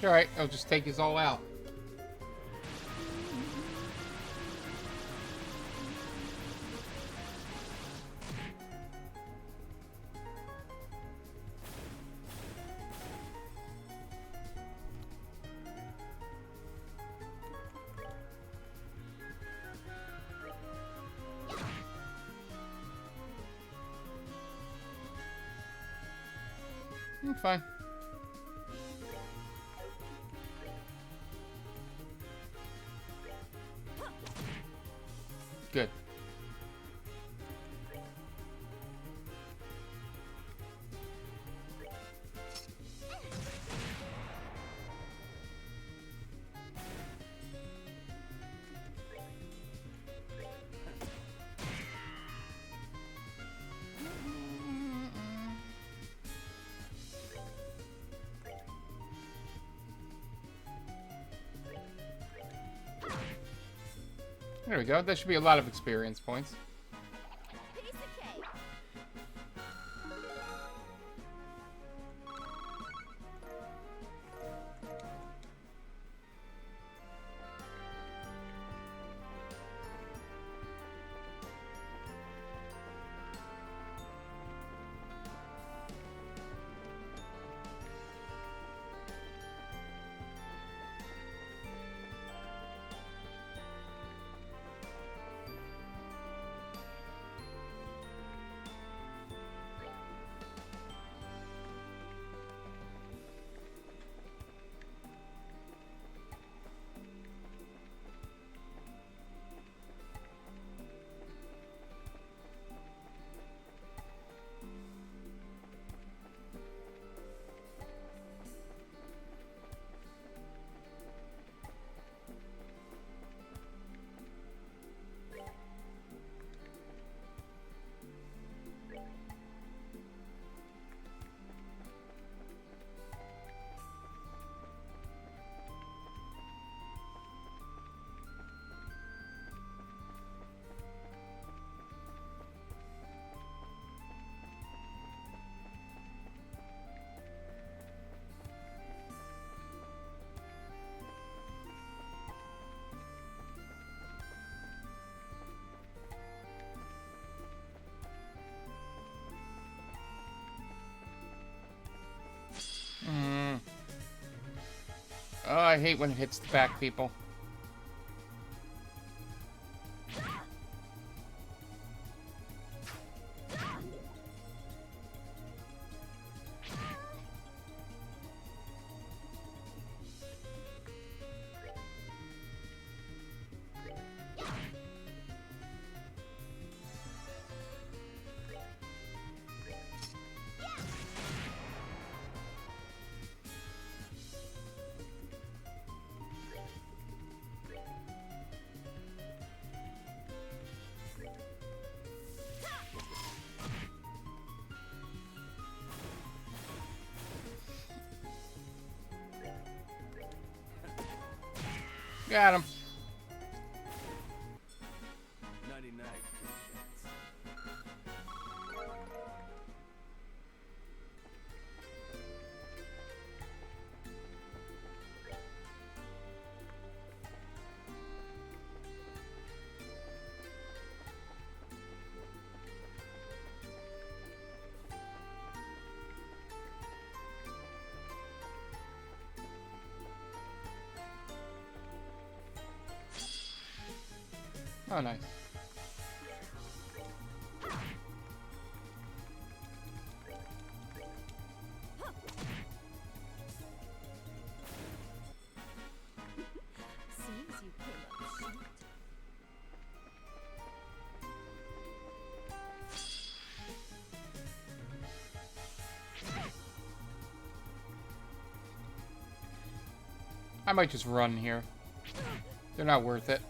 S1: Alright, I'll just take us all out. Fine. Good. There we go. That should be a lot of experience points.
S2: Piece of cake.
S1: Oh, I hate when it hits the back, people. Got him.
S3: 99
S1: Oh, nice.
S2: Seems you came up short.
S1: I might just run here. They're not worth it.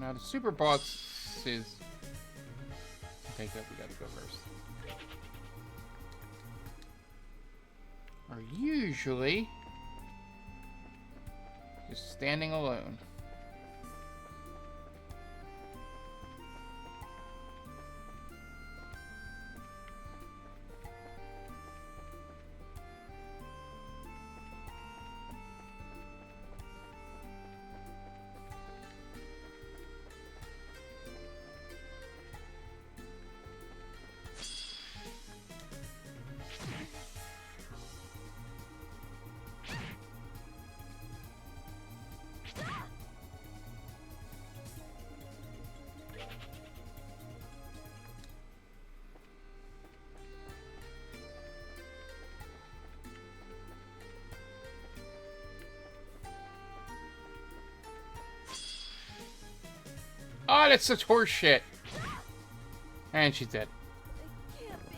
S1: Now the super boss is... Okay, good. We gotta go first. Are usually just standing alone. Oh, that's such horse shit. And she's dead.
S2: It can't be.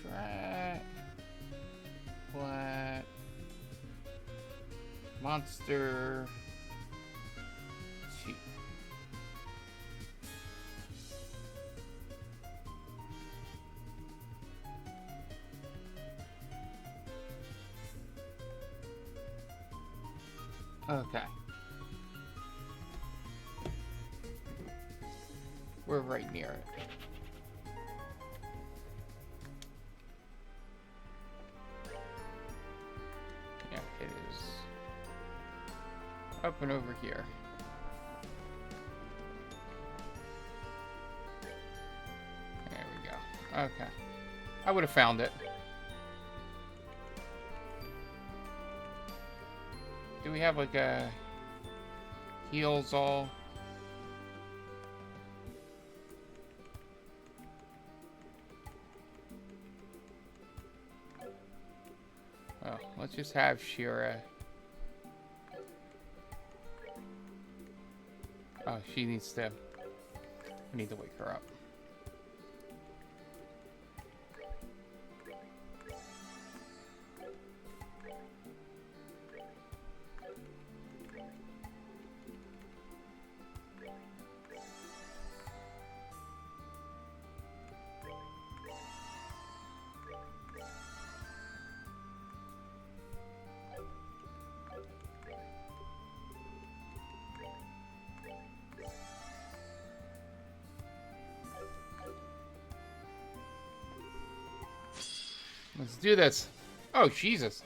S1: Track. Flat. Monster. Cheap. Okay. We're right near it. Yeah, it is. Up and over here. There we go. Okay. I would have found it. Do we have like a heals all? Oh, let's just have Shira. Oh, she needs to... We need to wake her up. Let's do this. Oh, Jesus.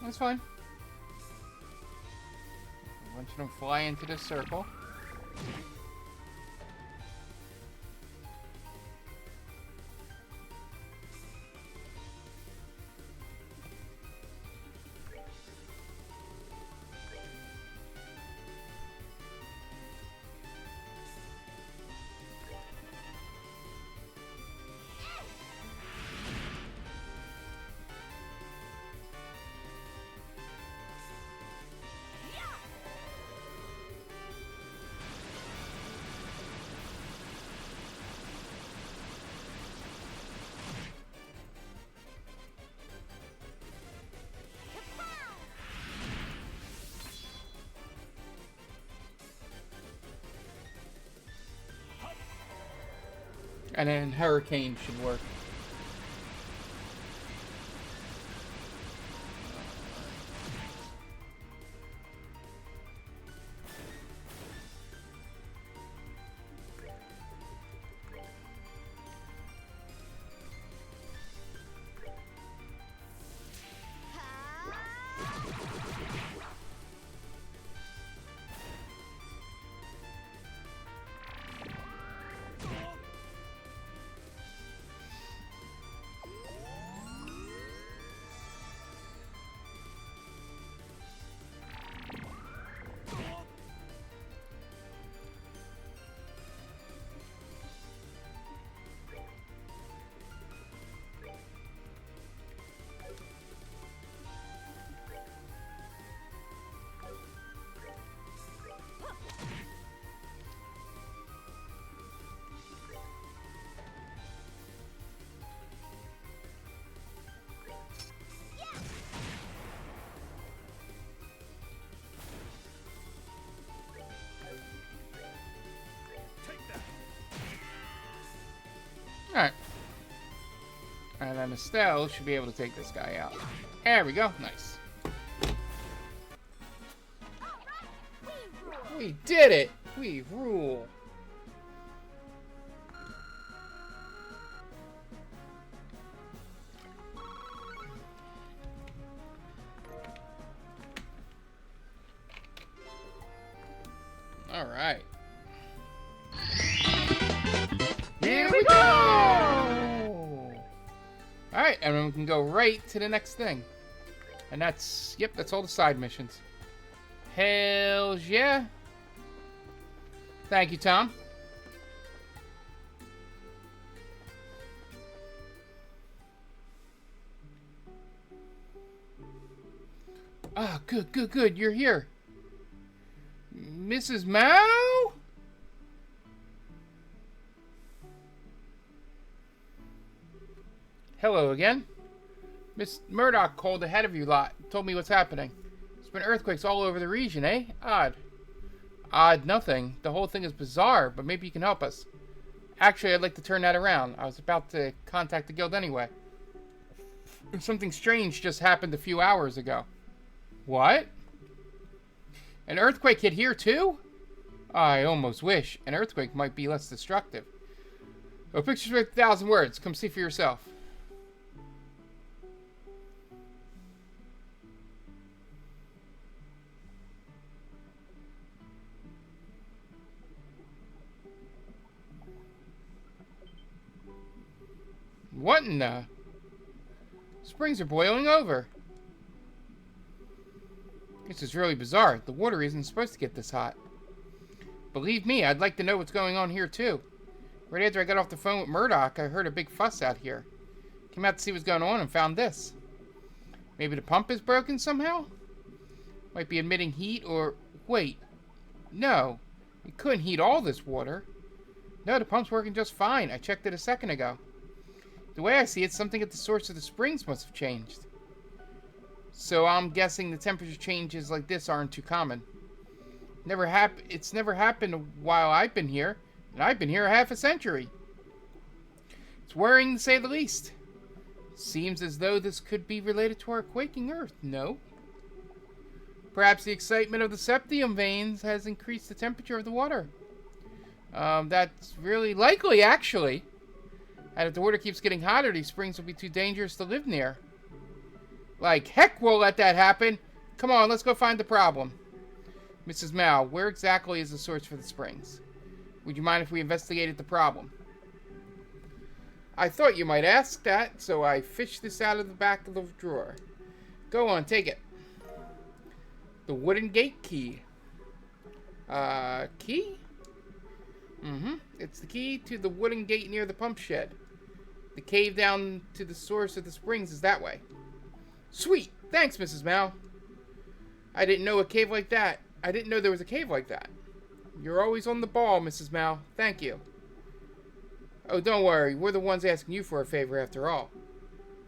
S1: That's fine. A bunch of them fly into this circle. And then Hurricane should work. Alright. And then Estelle should be able to take this guy out. There we go. Nice. We did it! We rule. Alright. Here we go! Alright, and then we can go right to the next thing. And that's, yep, that's all the side missions. Hells yeah. Thank you, Tom. Ah, good, good, good. You're here. Mrs. Mao? Hello again. Miss Murdoch called ahead of you lot. Told me what's happening. There's been earthquakes all over the region, eh? Odd. Odd nothing. The whole thing is bizarre, but maybe you can help us. Actually, I'd like to turn that around. I was about to contact the guild anyway. Something strange just happened a few hours ago. What? An earthquake hit here too? I almost wish. An earthquake might be less destructive. A picture's worth 1,000 words. Come see for yourself. What in the... Springs are boiling over. This is really bizarre. The water isn't supposed to get this hot. Believe me, I'd like to know what's going on here too. Right after I got off the phone with Murdoch, I heard a big fuss out here. Came out to see what's going on and found this. Maybe the pump is broken somehow? Might be emitting heat or... Wait. No. It couldn't heat all this water. No, the pump's working just fine. I checked it a second ago. The way I see it, something at the source of the springs must have changed. So I'm guessing the temperature changes like this aren't too common. It's never happened while I've been here, and I've been here half a century. It's worrying to say the least. Seems as though this could be related to our quaking Earth, no? Perhaps the excitement of the septium veins has increased the temperature of the water. That's really likely, actually. And if the water keeps getting hotter, these springs will be too dangerous to live near. Like, heck we'll let that happen. Come on, let's go find the problem. Mrs. Mao, where exactly is the source for the springs? Would you mind if we investigated the problem? I thought you might ask that, so I fished this out of the back of the drawer. Go on, take it. The wooden gate key. Key? Mm-hmm. It's the key to the wooden gate near the pump shed. The cave down to the source of the springs is that way. Sweet! Thanks, Mrs. Mao. I didn't know there was a cave like that. You're always on the ball, Mrs. Mao. Thank you. Oh, don't worry. We're the ones asking you for a favor after all.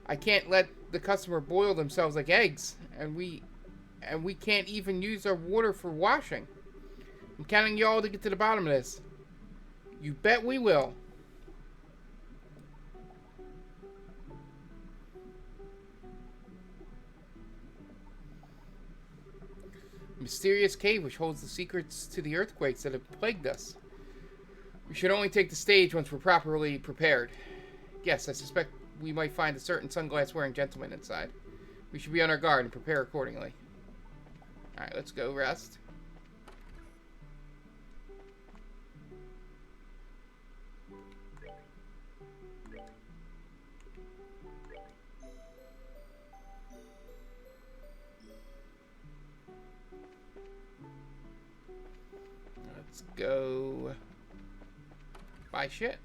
S1: I can't let the customer boil themselves like eggs, and we can't even use our water for washing. I'm counting y'all to get to the bottom of this. You bet we will. Mysterious cave which holds the secrets to the earthquakes that have plagued us. We should only take the stage once we're properly prepared. Yes, I suspect we might find a certain sunglass-wearing gentleman inside. We should be on our guard and prepare accordingly. Alright, let's go rest. Let's go buy shit.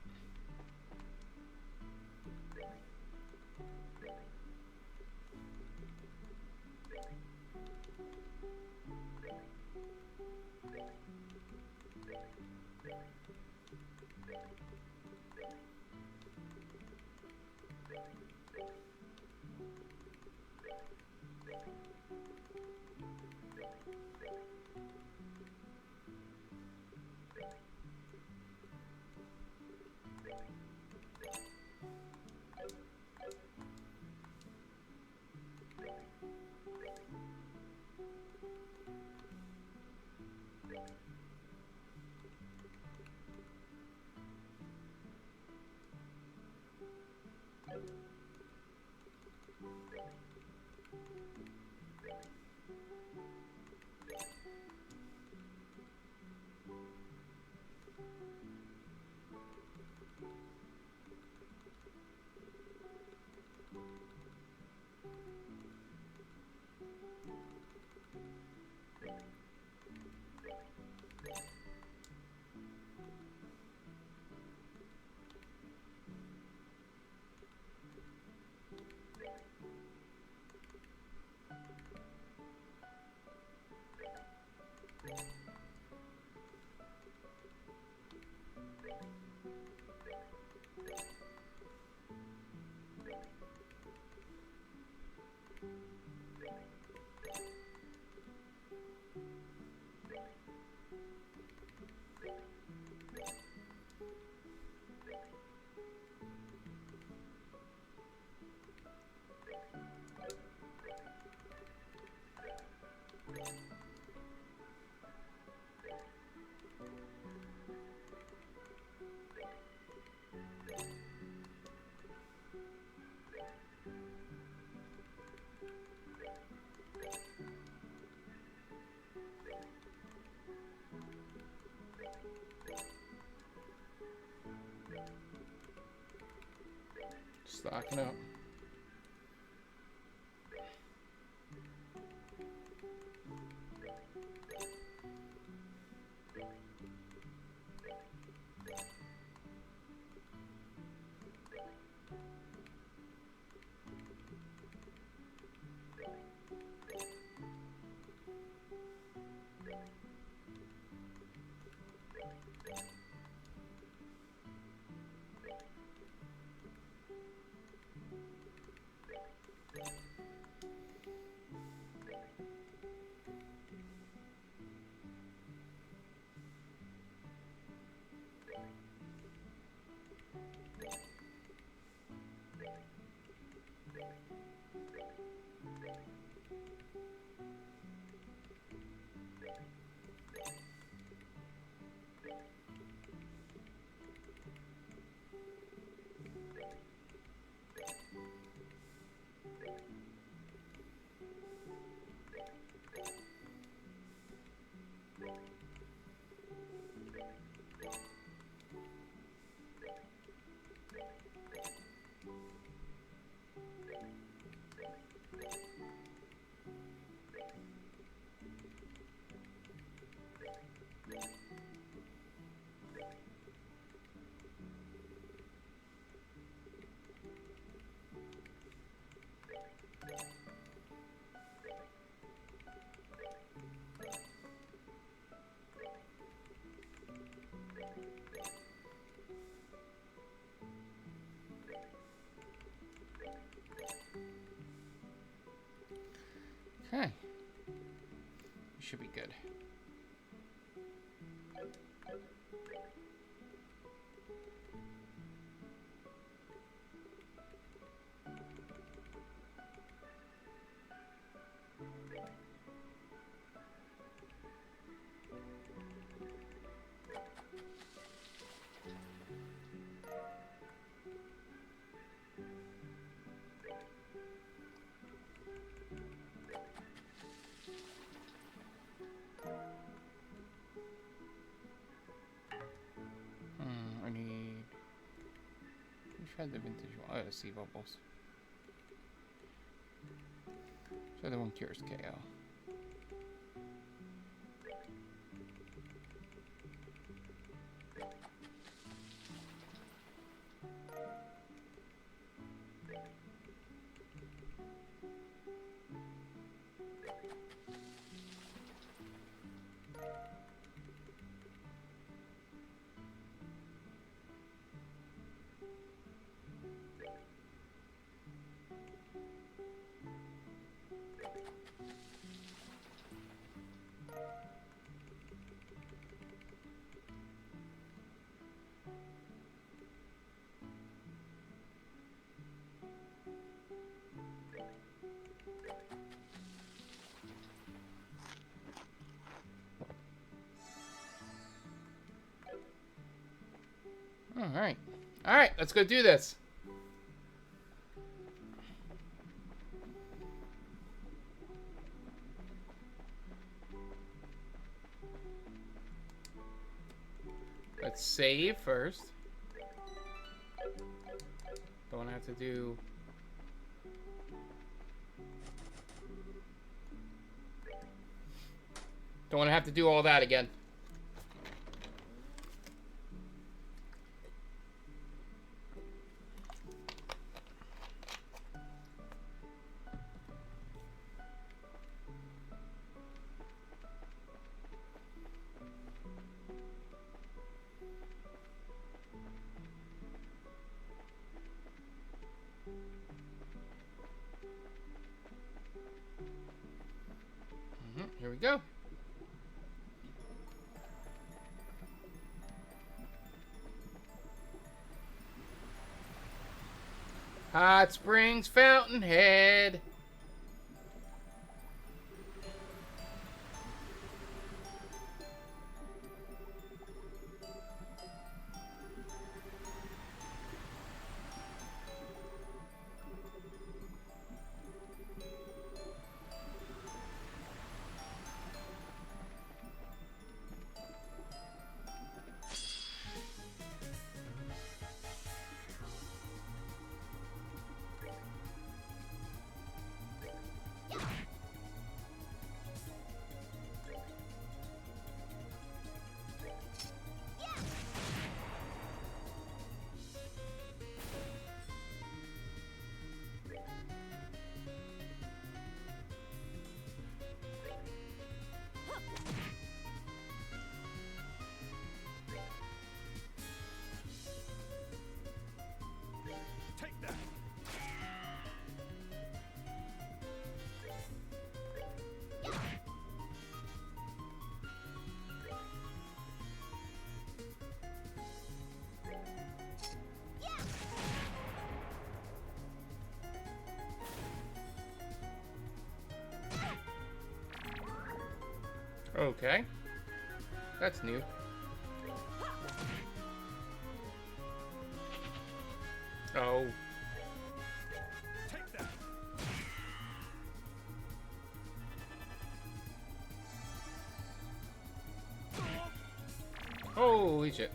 S1: Stocking up. Okay. Should be good. Try the vintage one. Oh, sea bubbles. Try the one cures KO. Alright. Alright, let's go do this. Let's save first. Don't have to do... Don't want to have to do all that again. Here we go. Hot Springs Fountainhead. Okay. That's new. Oh.
S3: Take that.
S1: Holy shit.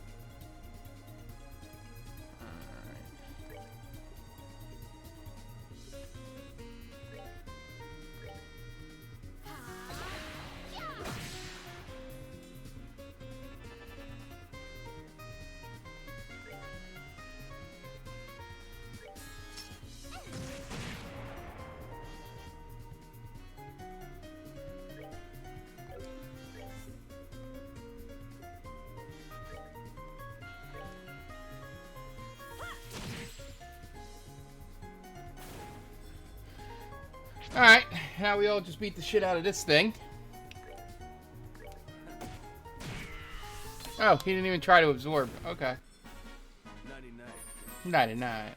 S1: Alright, now we all just beat the shit out of this thing. Oh, he didn't even try to absorb. Okay.
S3: 99.
S1: 99.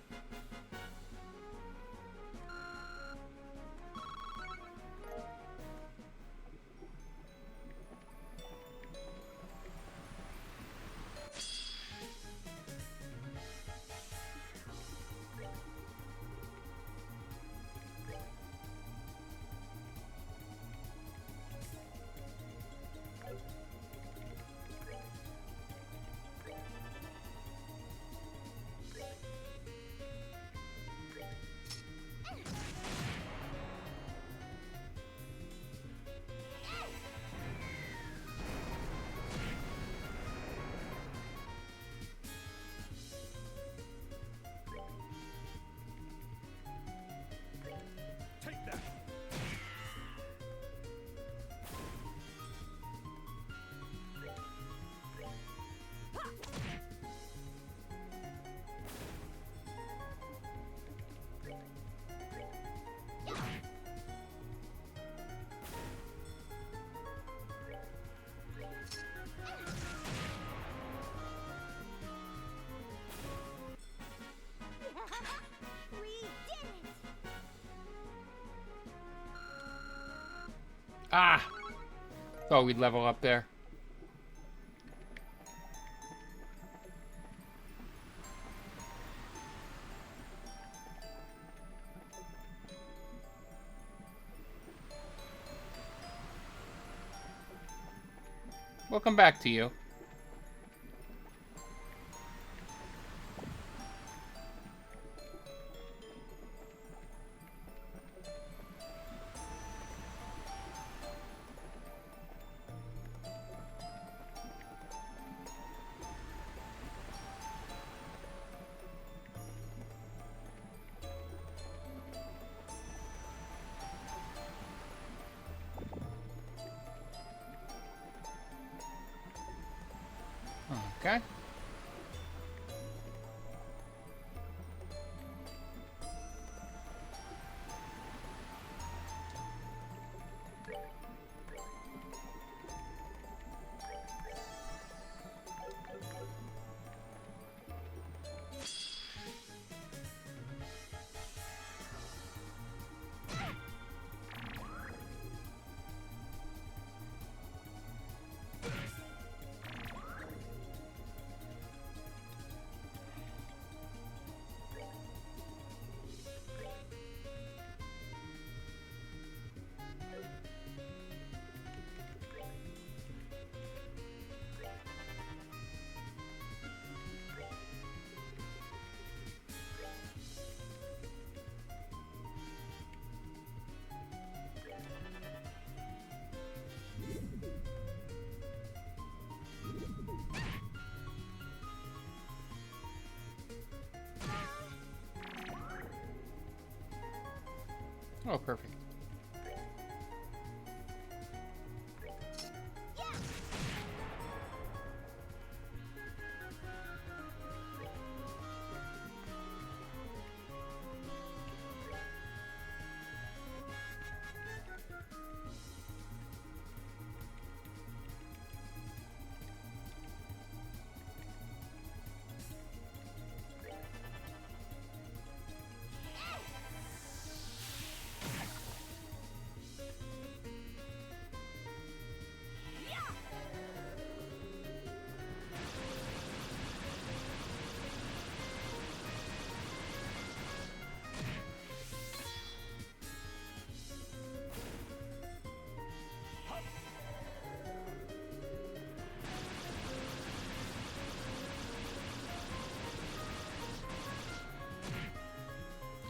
S1: Ah! Thought we'd level up there. We'll come back to you. Okay. Oh, perfect.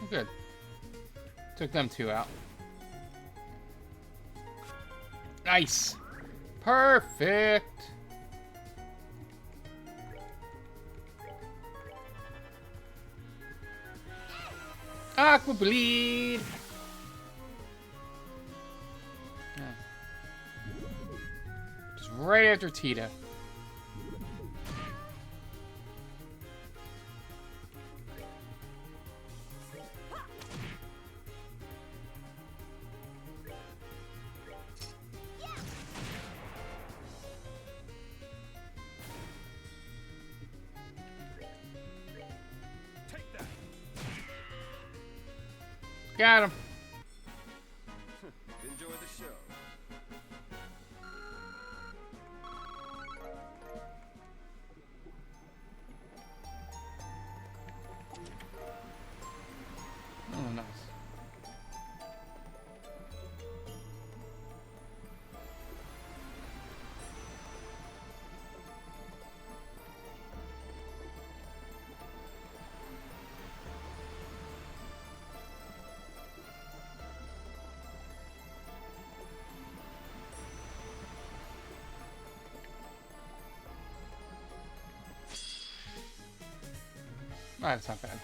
S1: Good. Took them two out. Nice. Perfect. Aqua bleed. Yeah. Just right after Tita. Got him.
S3: Enjoy the show.
S1: Oh, nice. Alright, that's not bad.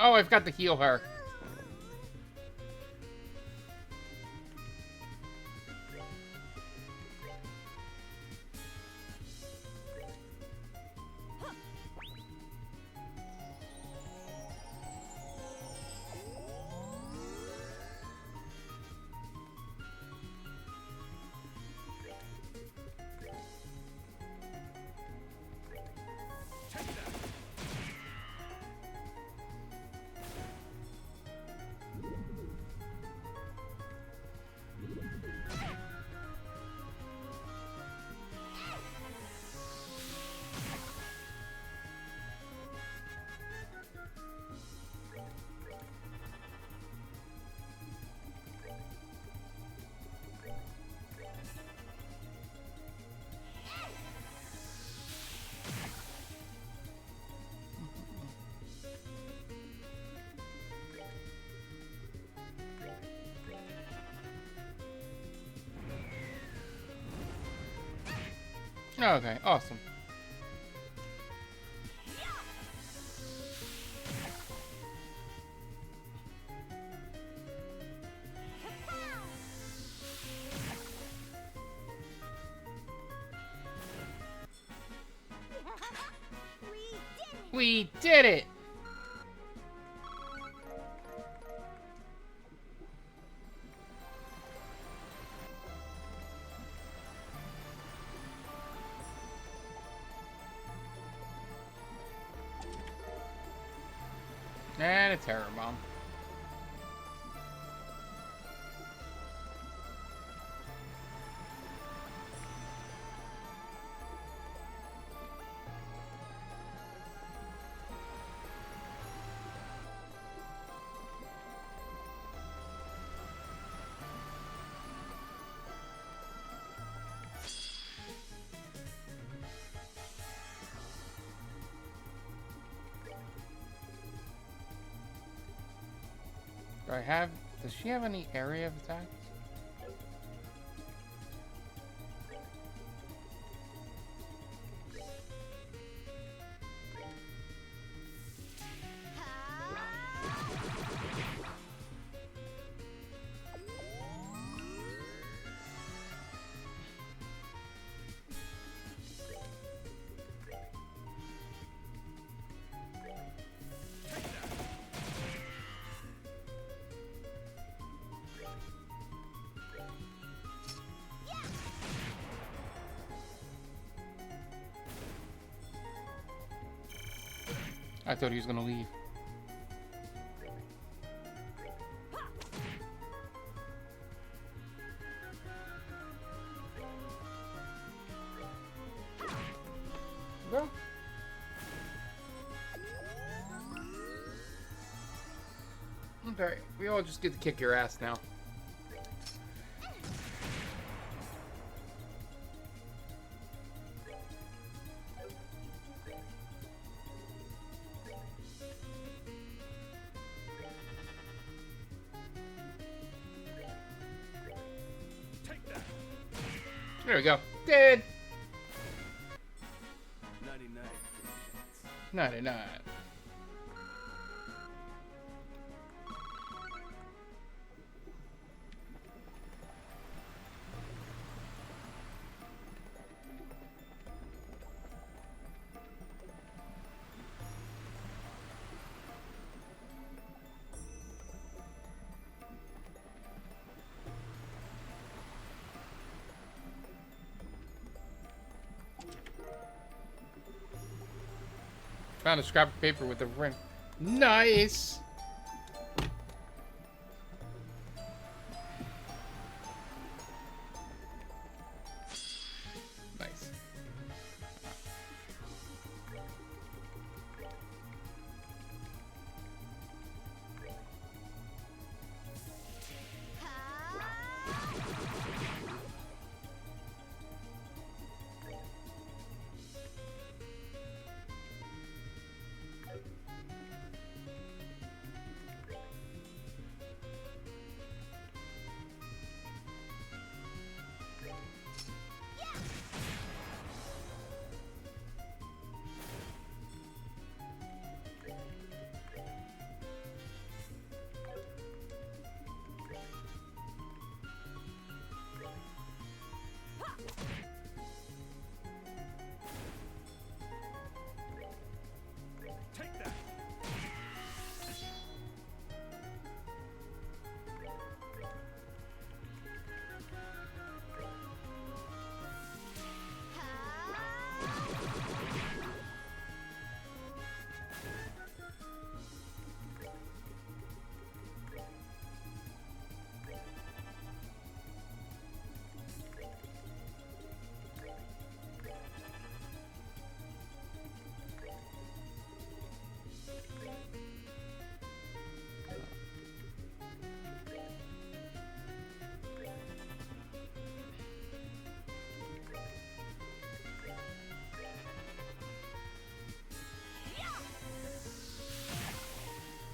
S1: Oh, I've got to heal her. Okay, awesome. We did it! And a terror bomb. Does she have any area of attack? I thought he was gonna leave. Go. Okay, we all just get to kick your ass now.
S3: Take that.
S1: There we go. Dead.
S3: 99.
S1: 99. Found a scrap of paper with a ring. Nice! Nice.
S3: Take that.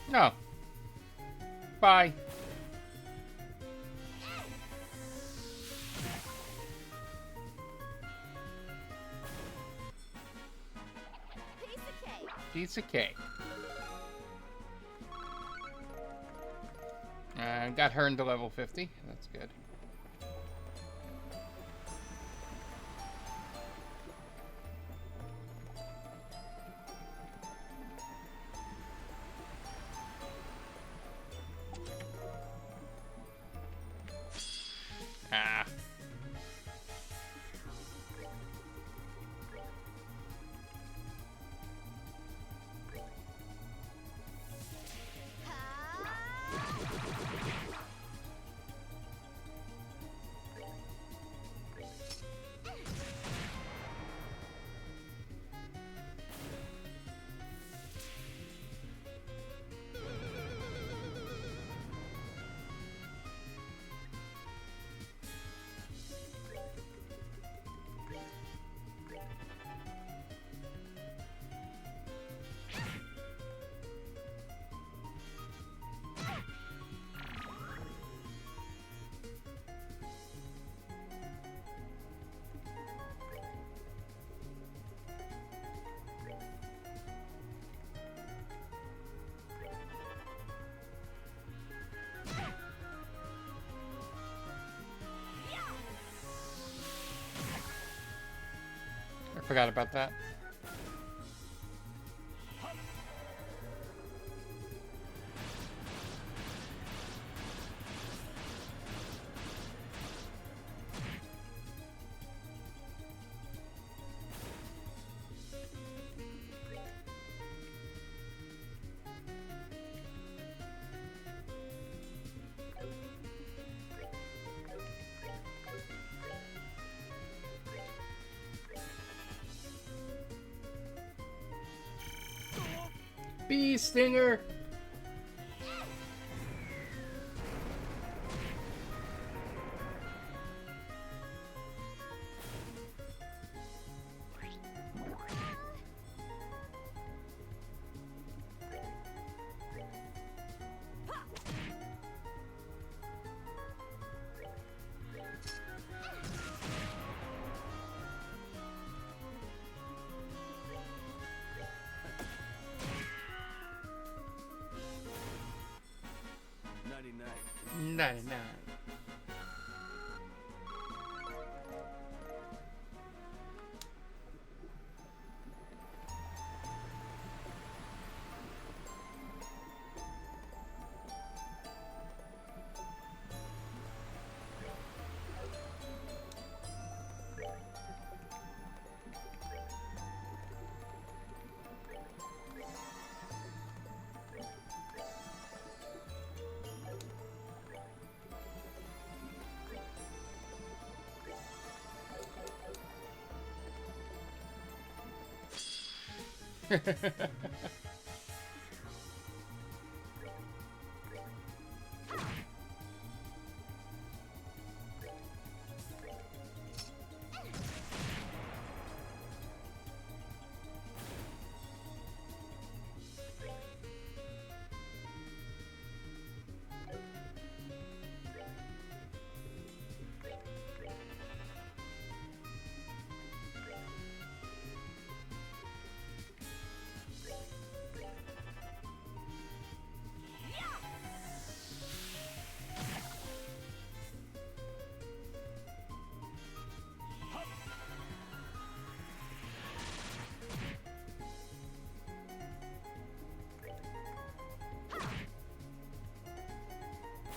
S1: No. Bye. Piece of cake. Got Hearn to level 50. That's good. Ah. I forgot about that. Bee Stinger! No.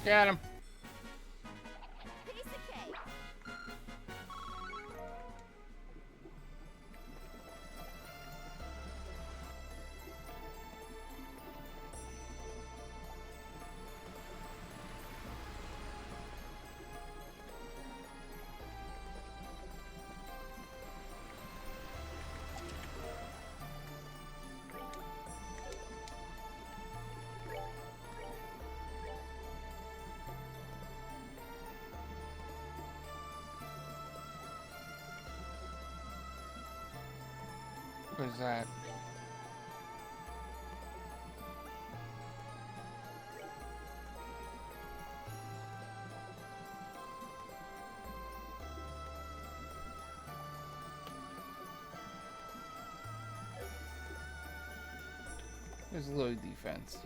S1: Got him.
S2: Piece of cake.
S1: What is that? There's low defense.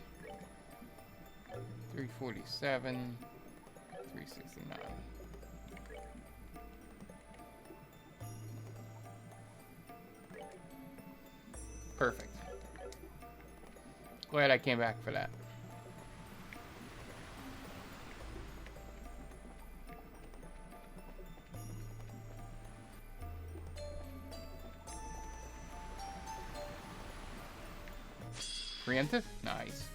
S1: 347, 369. Perfect. Glad I came back for that. Preemptive? Nice.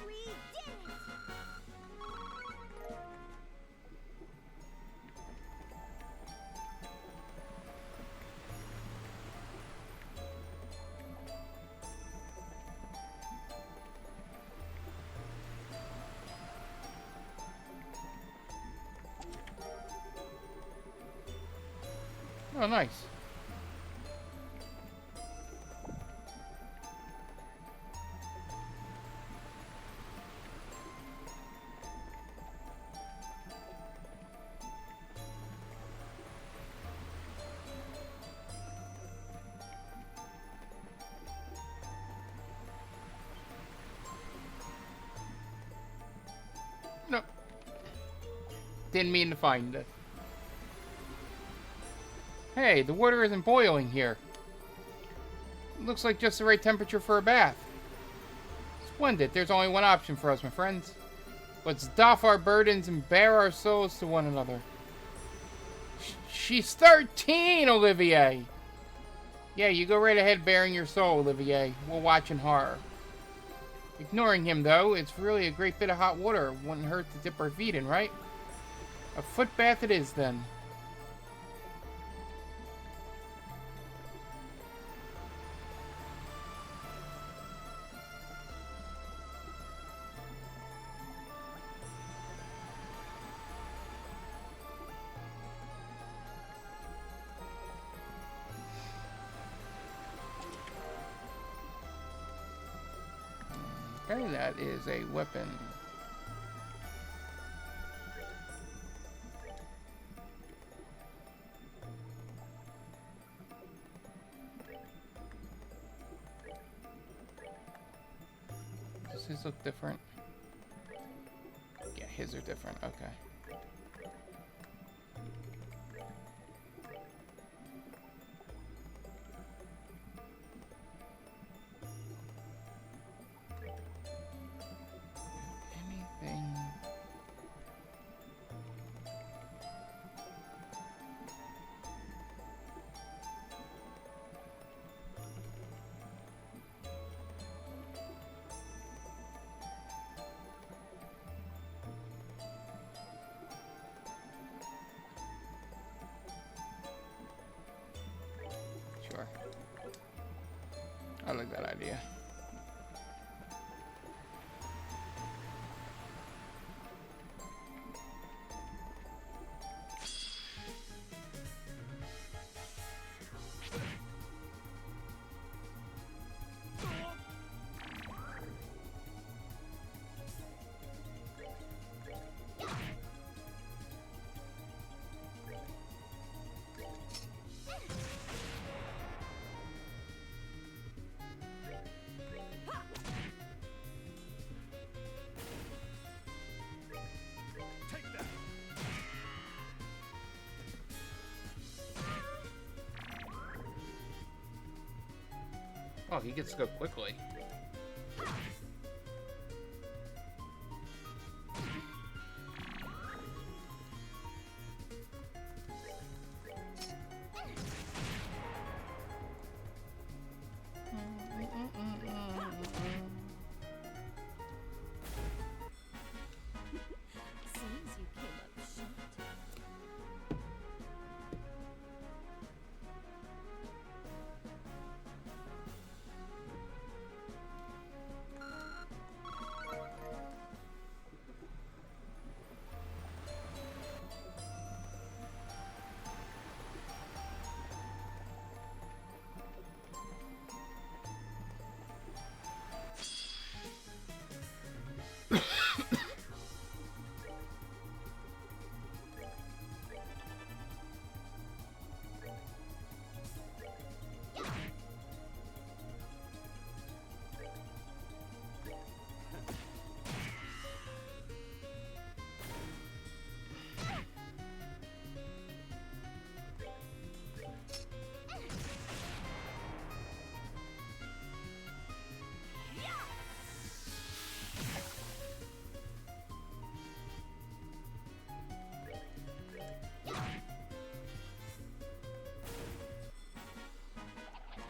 S2: We did it!
S1: Oh, nice. No. Didn't mean to find it. Hey, the water isn't boiling here. Looks like just the right temperature for a bath. Splendid. There's only one option for us, my friends. Let's doff our burdens and bare our souls to one another. She's 13, Olivier! Yeah, you go right ahead bearing your soul, Olivier. We'll watch in horror. Ignoring him, though, it's really a great bit of hot water. Wouldn't hurt to dip our feet in, right? A foot bath it is, then. Okay, that is a weapon. Does his look different? Yeah, his are different. Okay. Anything? Sure. I like that idea.
S3: Take that.
S1: Oh, he gets to go quickly.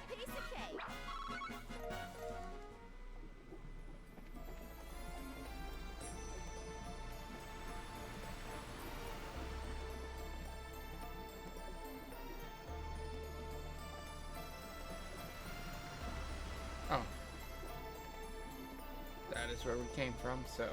S2: Piece of cake.
S1: Oh. That is where we came from, so.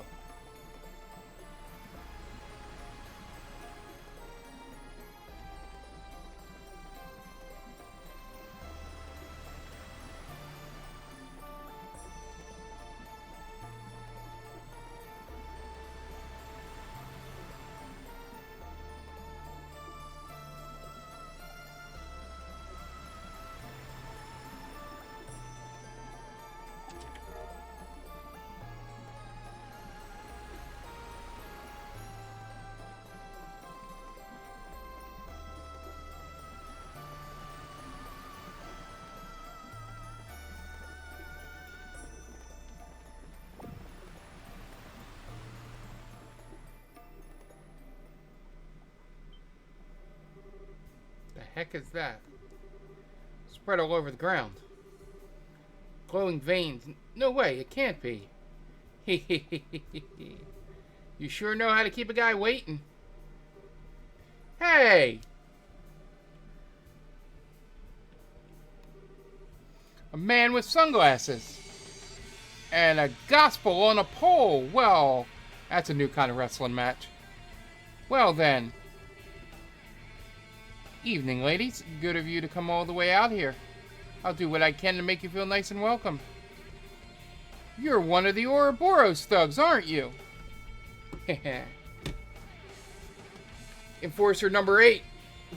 S1: The heck is that? Spread all over the ground. Glowing veins. No way, it can't be. You sure know how to keep a guy waiting. Hey! A man with sunglasses. And a gospel on a pole. Well, that's a new kind of wrestling match. Well then. Evening, ladies. Good of you to come all the way out here. I'll do what I can to make you feel nice and welcome. You're one of the Ouroboros thugs, aren't you? Enforcer number 8,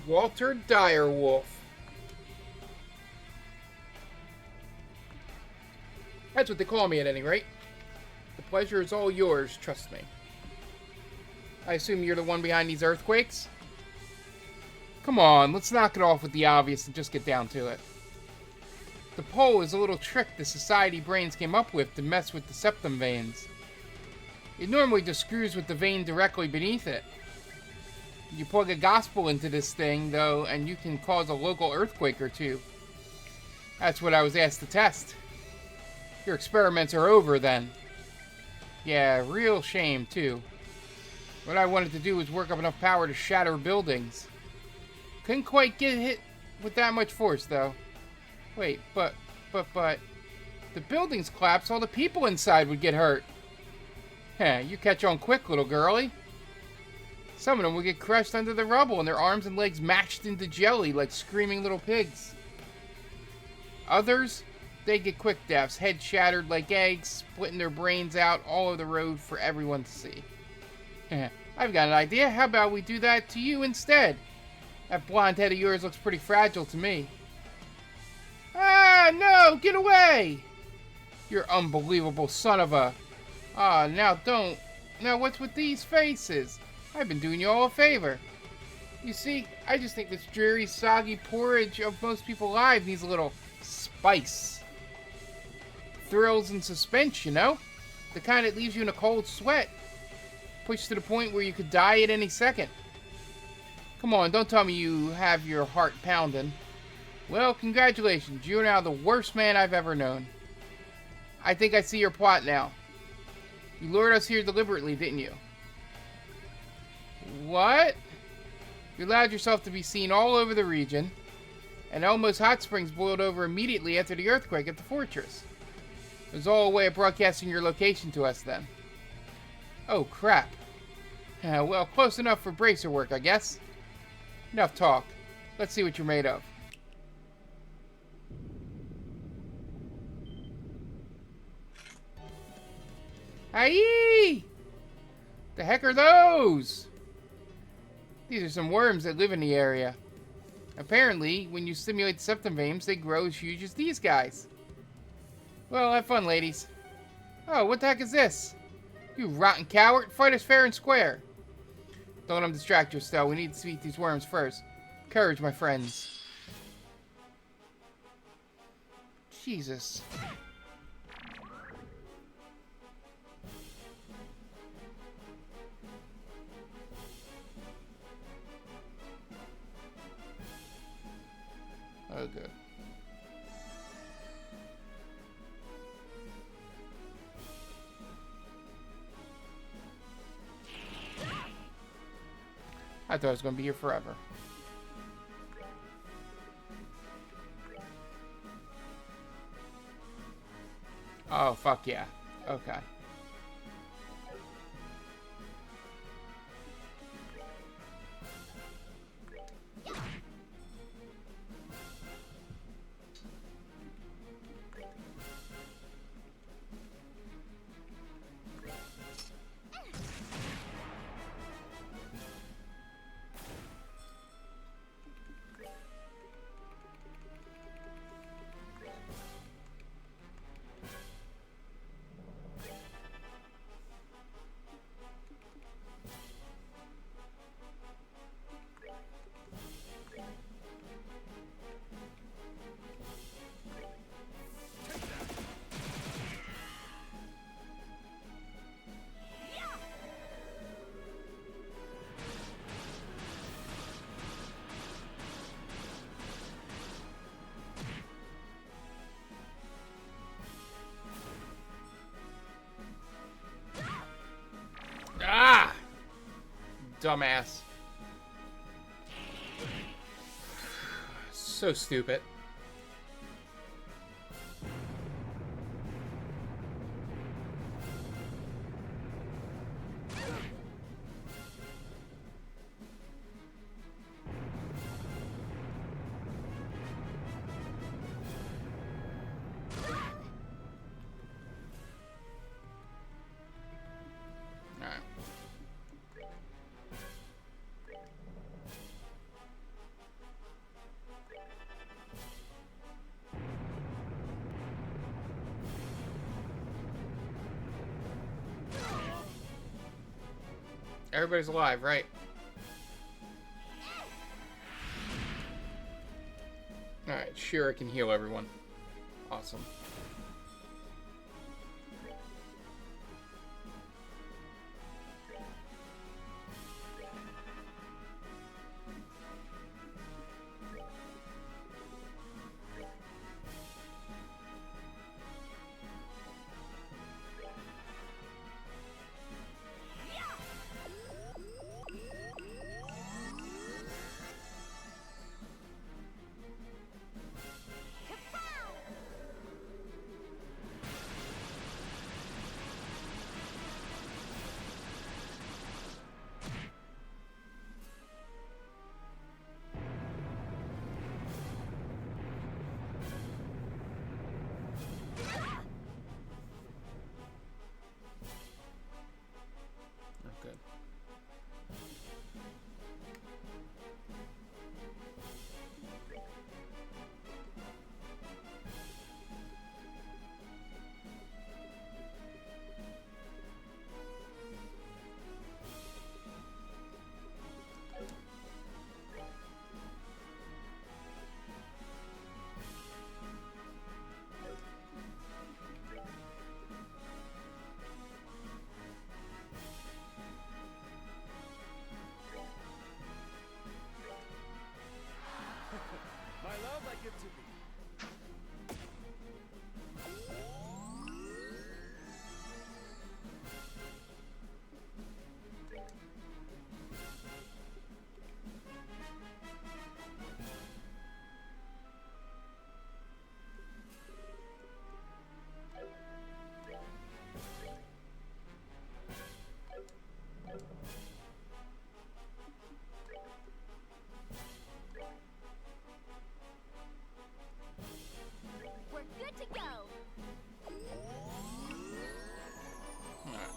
S1: Walter Direwolf. That's what they call me at any rate. The pleasure is all yours, trust me. I assume you're the one behind these earthquakes? Come on, let's knock it off with the obvious and just get down to it. The pole is a little trick the society brains came up with to mess with the septum veins. It normally just screws with the vein directly beneath it. You plug a gospel into this thing, though, and you can cause a local earthquake or two. That's what I was asked to test. Your experiments are over, then. Yeah, real shame, too. What I wanted to do was work up enough power to shatter buildings. Couldn't quite get hit with that much force, though. Wait, but... The buildings collapse, all the people inside would get hurt. Heh, you catch on quick, little girlie. Some of them would get crushed under the rubble and their arms and legs mashed into jelly like screaming little pigs. Others, they get quick deaths, heads shattered like eggs, splitting their brains out all over the road for everyone to see. I've got an idea. How about we do that to you instead? That blonde head of yours looks pretty fragile to me. Ah, no! Get away! You unbelievable son of a... Ah, now don't. Now what's with these faces? I've been doing you all a favor. You see, I just think this dreary, soggy porridge of most people alive needs a little spice. Thrills and suspense, you know? The kind that leaves you in a cold sweat. Pushed to the point where you could die at any second. Come on, don't tell me you have your heart pounding. Well, congratulations. You're now the worst man I've ever known. I think I see your plot now. You lured us here deliberately, didn't you? What? You allowed yourself to be seen all over the region, and Elmo's hot springs boiled over immediately after the earthquake at the fortress. It was all a way of broadcasting your location to us then. Oh, crap. Well, close enough for bracer work, I guess. Enough talk. Let's see what you're made of. Aye! The heck are those? These are some worms that live in the area. Apparently, when you stimulate the septum veins, they grow as huge as these guys. Well, have fun, ladies. Oh, what the heck is this? You rotten coward! Fight us fair and square. Don't let them distract you, Estelle. We need to defeat these worms first. Courage, my friends. Jesus. Oh, good. I thought I was going to be here forever. Oh, fuck yeah. Okay. Ah! Dumbass. So stupid. Alright. Everybody's alive, right? Alright, sure, I can heal everyone. Awesome.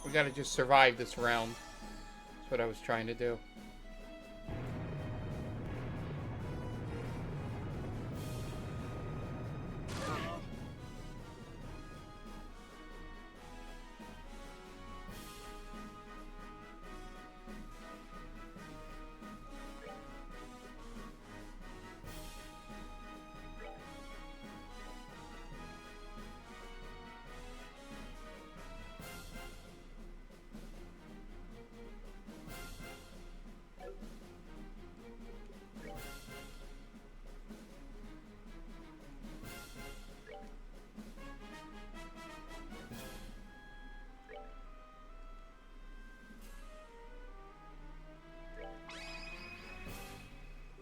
S1: We gotta just survive this round. That's what I was trying to do.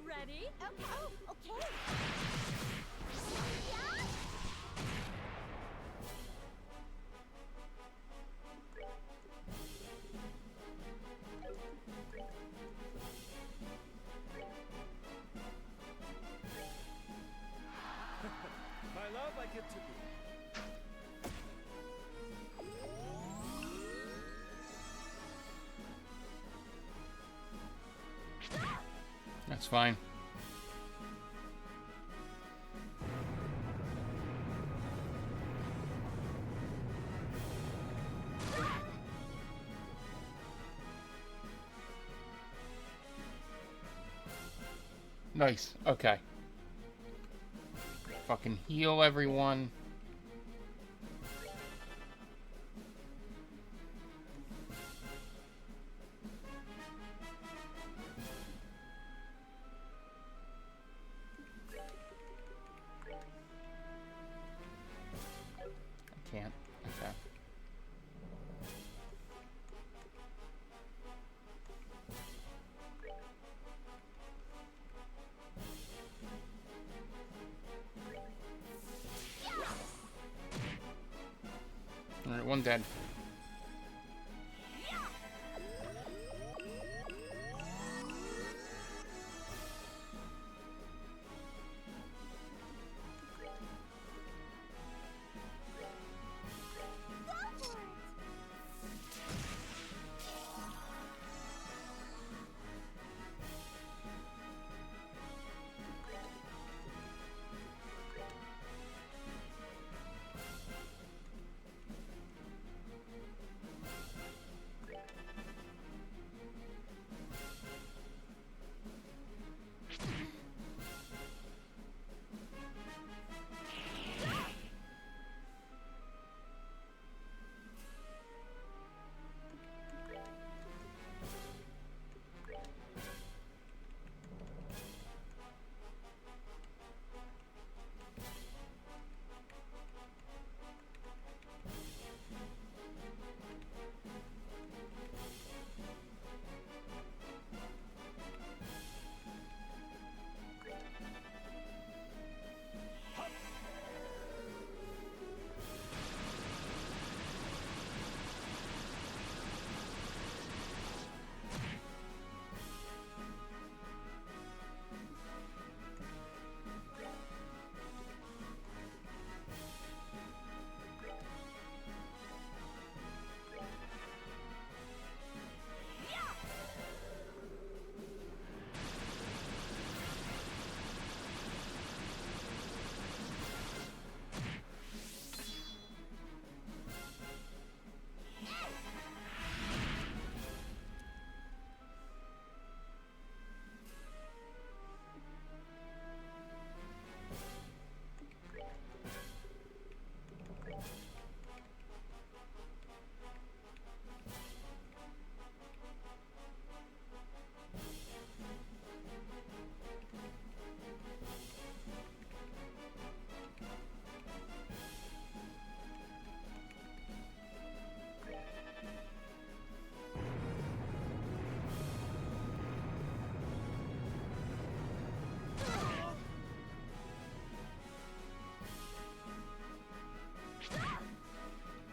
S2: Ready? Okay. Oh, okay. Yeah.
S3: My love, I get to be.
S1: That's fine. Nice. Okay. Fucking heal everyone. I can't. Okay. Alright, one dead.
S2: Go for it.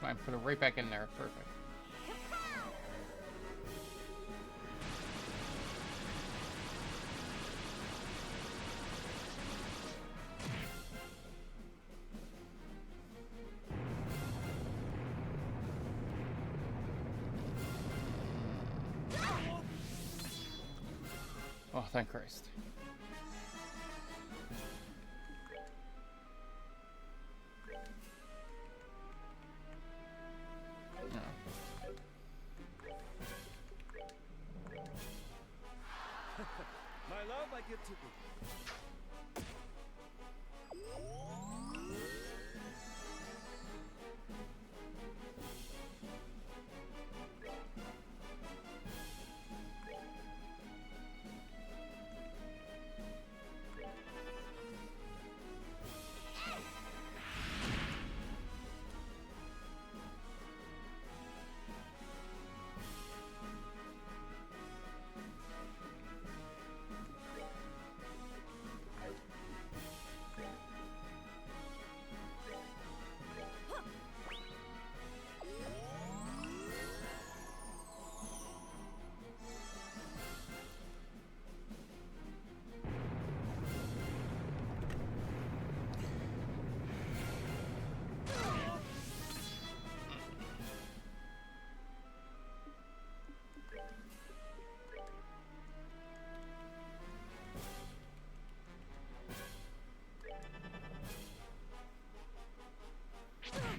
S1: Fine, put it right back in there. Perfect. Oh, thank Christ.
S3: My love, I give to thee.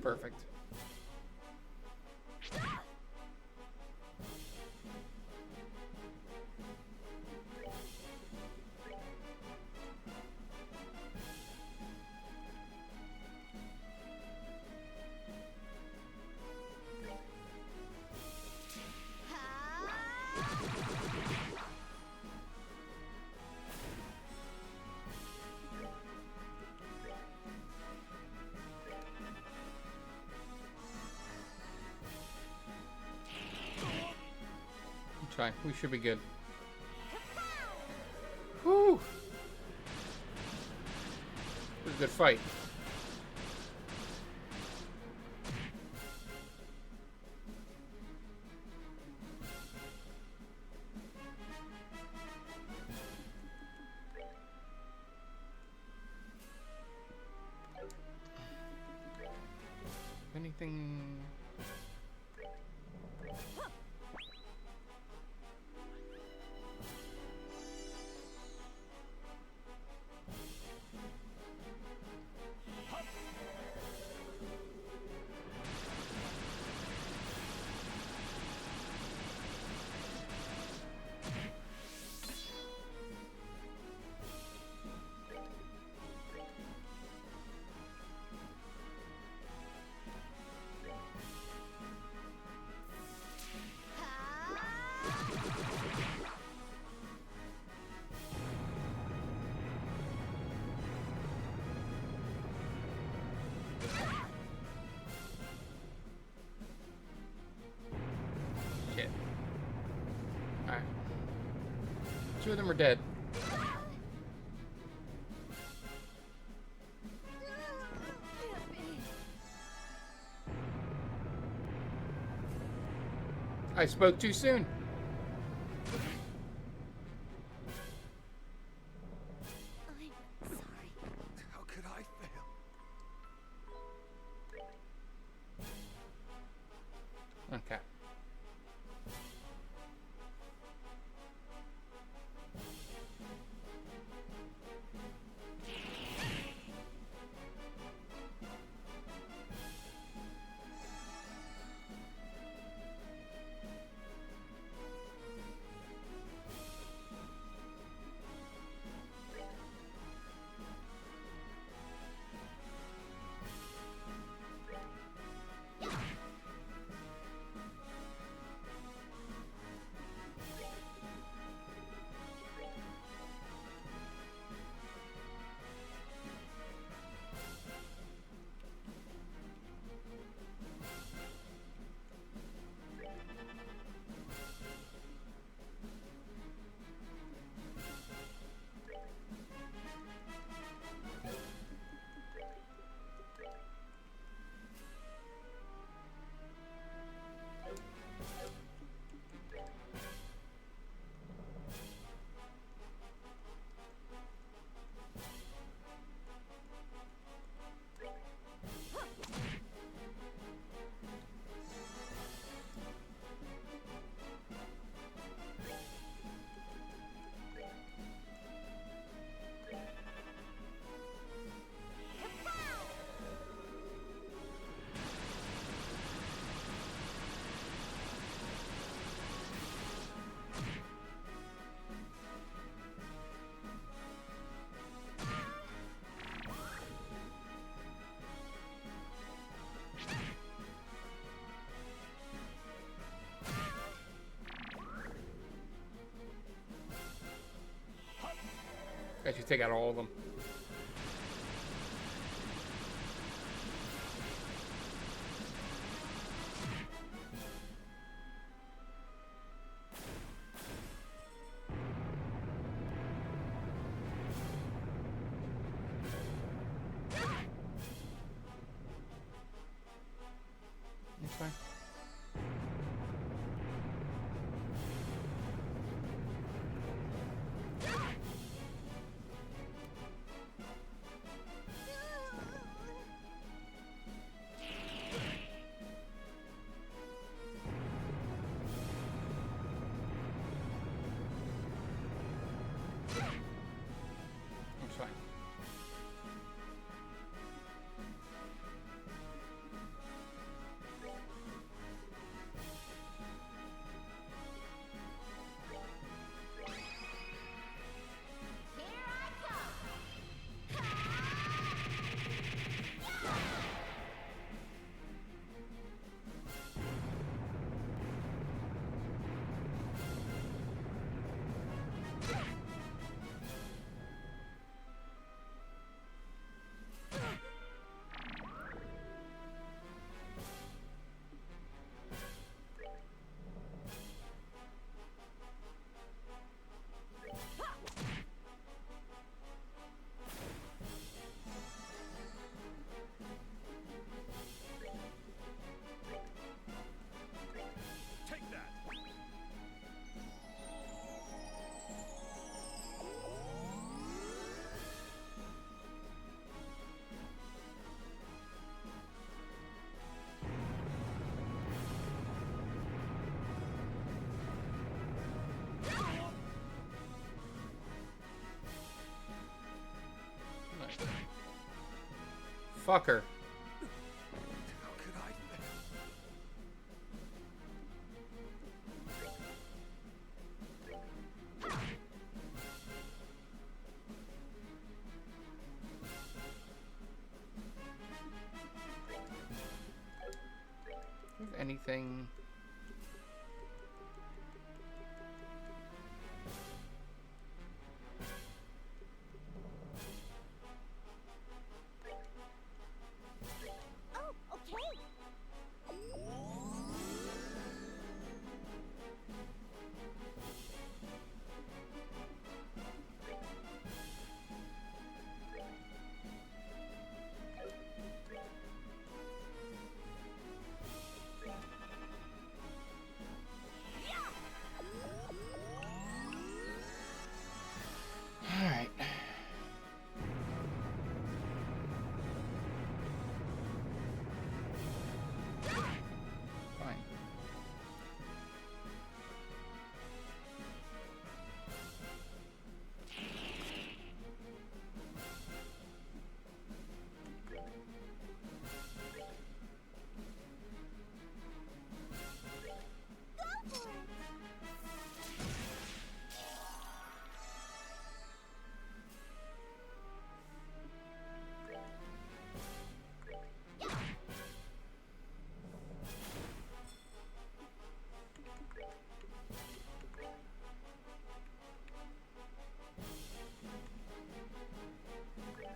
S1: Perfect. Try. We should be good. Whew. It was a good fight. Anything? Shit. Alright. Two of them are dead. I spoke too soon.
S2: I'm sorry.
S3: How could I fail?
S1: Okay. I should take out all of them. That's fine. That's fine.
S3: Take that.
S1: Fucker.
S3: How could I?
S1: If anything.
S2: Oh, okay.
S1: Alright. Fine.
S2: Go for it.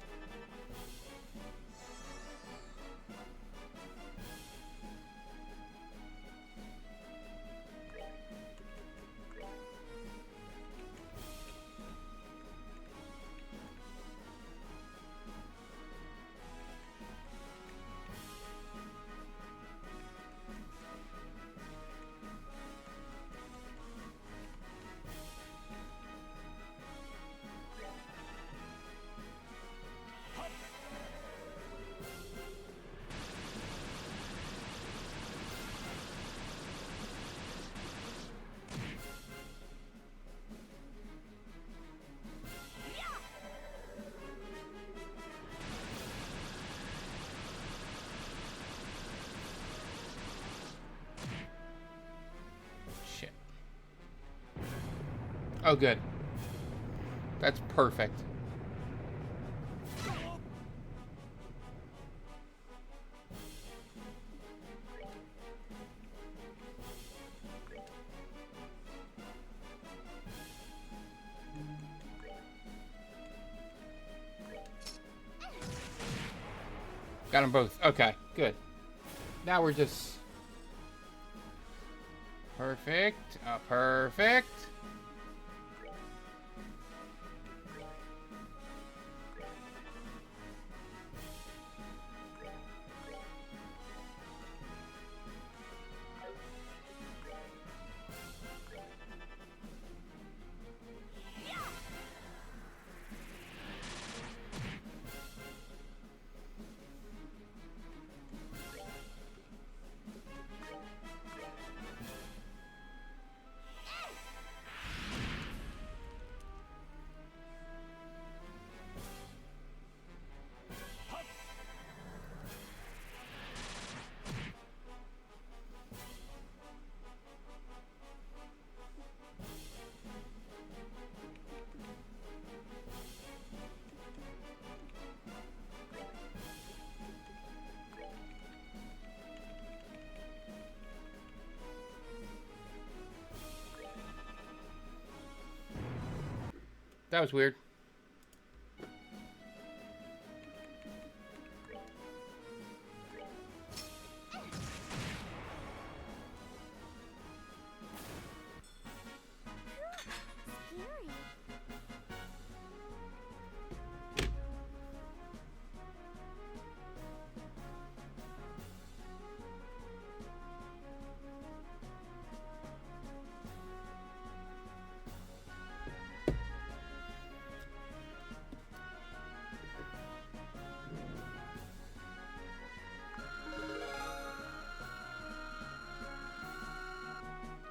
S1: Shit. Oh, good. That's perfect. got them both. Okay, good. Now we're just... Perfect. Perfect. That was weird.
S2: Scary.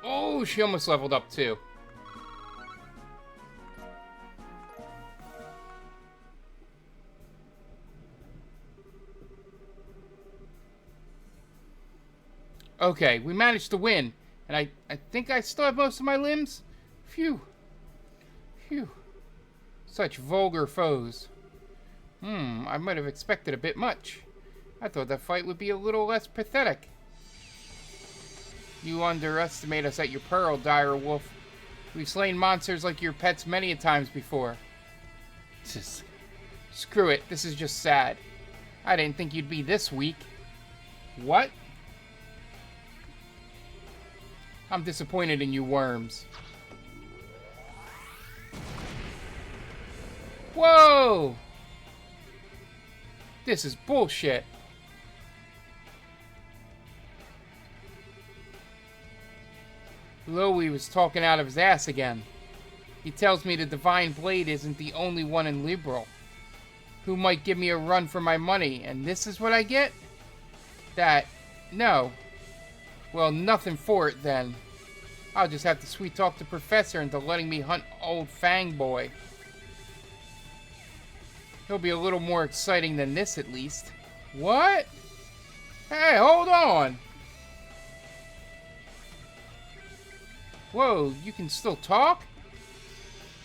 S1: Oh, she almost leveled up too. Okay, we managed to win. And I think I still have most of my limbs. Phew. Phew. Such vulgar foes. I might have expected a bit much. I thought that fight would be a little less pathetic. You underestimate us at your peril, Dire Wolf. We've slain monsters like your pets many a times before. Just screw it, this is just sad. I didn't think you'd be this weak. What? I'm disappointed in you worms. Whoa! This is bullshit. Lowy was talking out of his ass again. He tells me the Divine Blade isn't the only one in Liberl. Who might give me a run for my money, and this is what I get? That... no. Well, nothing for it then. I'll just have to sweet talk the professor into letting me hunt old Fang Boy. He'll be a little more exciting than this, at least. What? Hey, hold on! Whoa, you can still talk?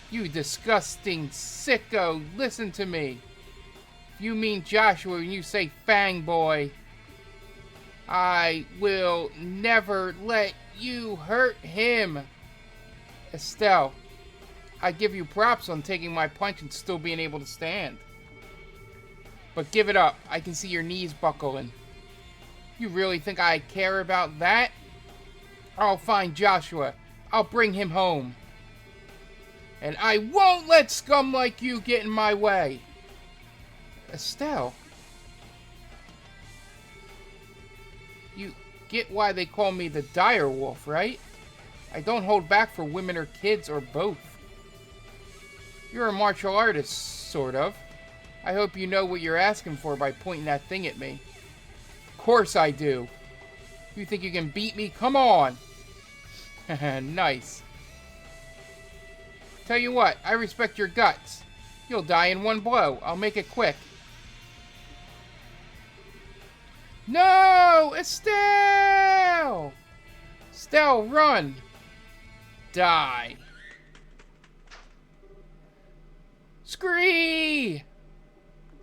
S1: You disgusting sicko, listen to me. If you mean Joshua when you say Fang Boy, I will never let you hurt him. Estelle, I give you props on taking my punch and still being able to stand. But give it up, I can see your knees buckling. You really think I care about that? I'll find Joshua. I'll bring him home. And I won't let scum like you get in my way. Estelle. You get why they call me the Dire Wolf, right? I don't hold back for women or kids or both. You're a martial artist, sort of. I hope you know what you're asking for by pointing that thing at me. Of course I do. You think you can beat me? Come on. Nice. Tell you what, I respect your guts. You'll die in one blow. I'll make it quick. No! Estelle! Estelle, run! Die. Scree!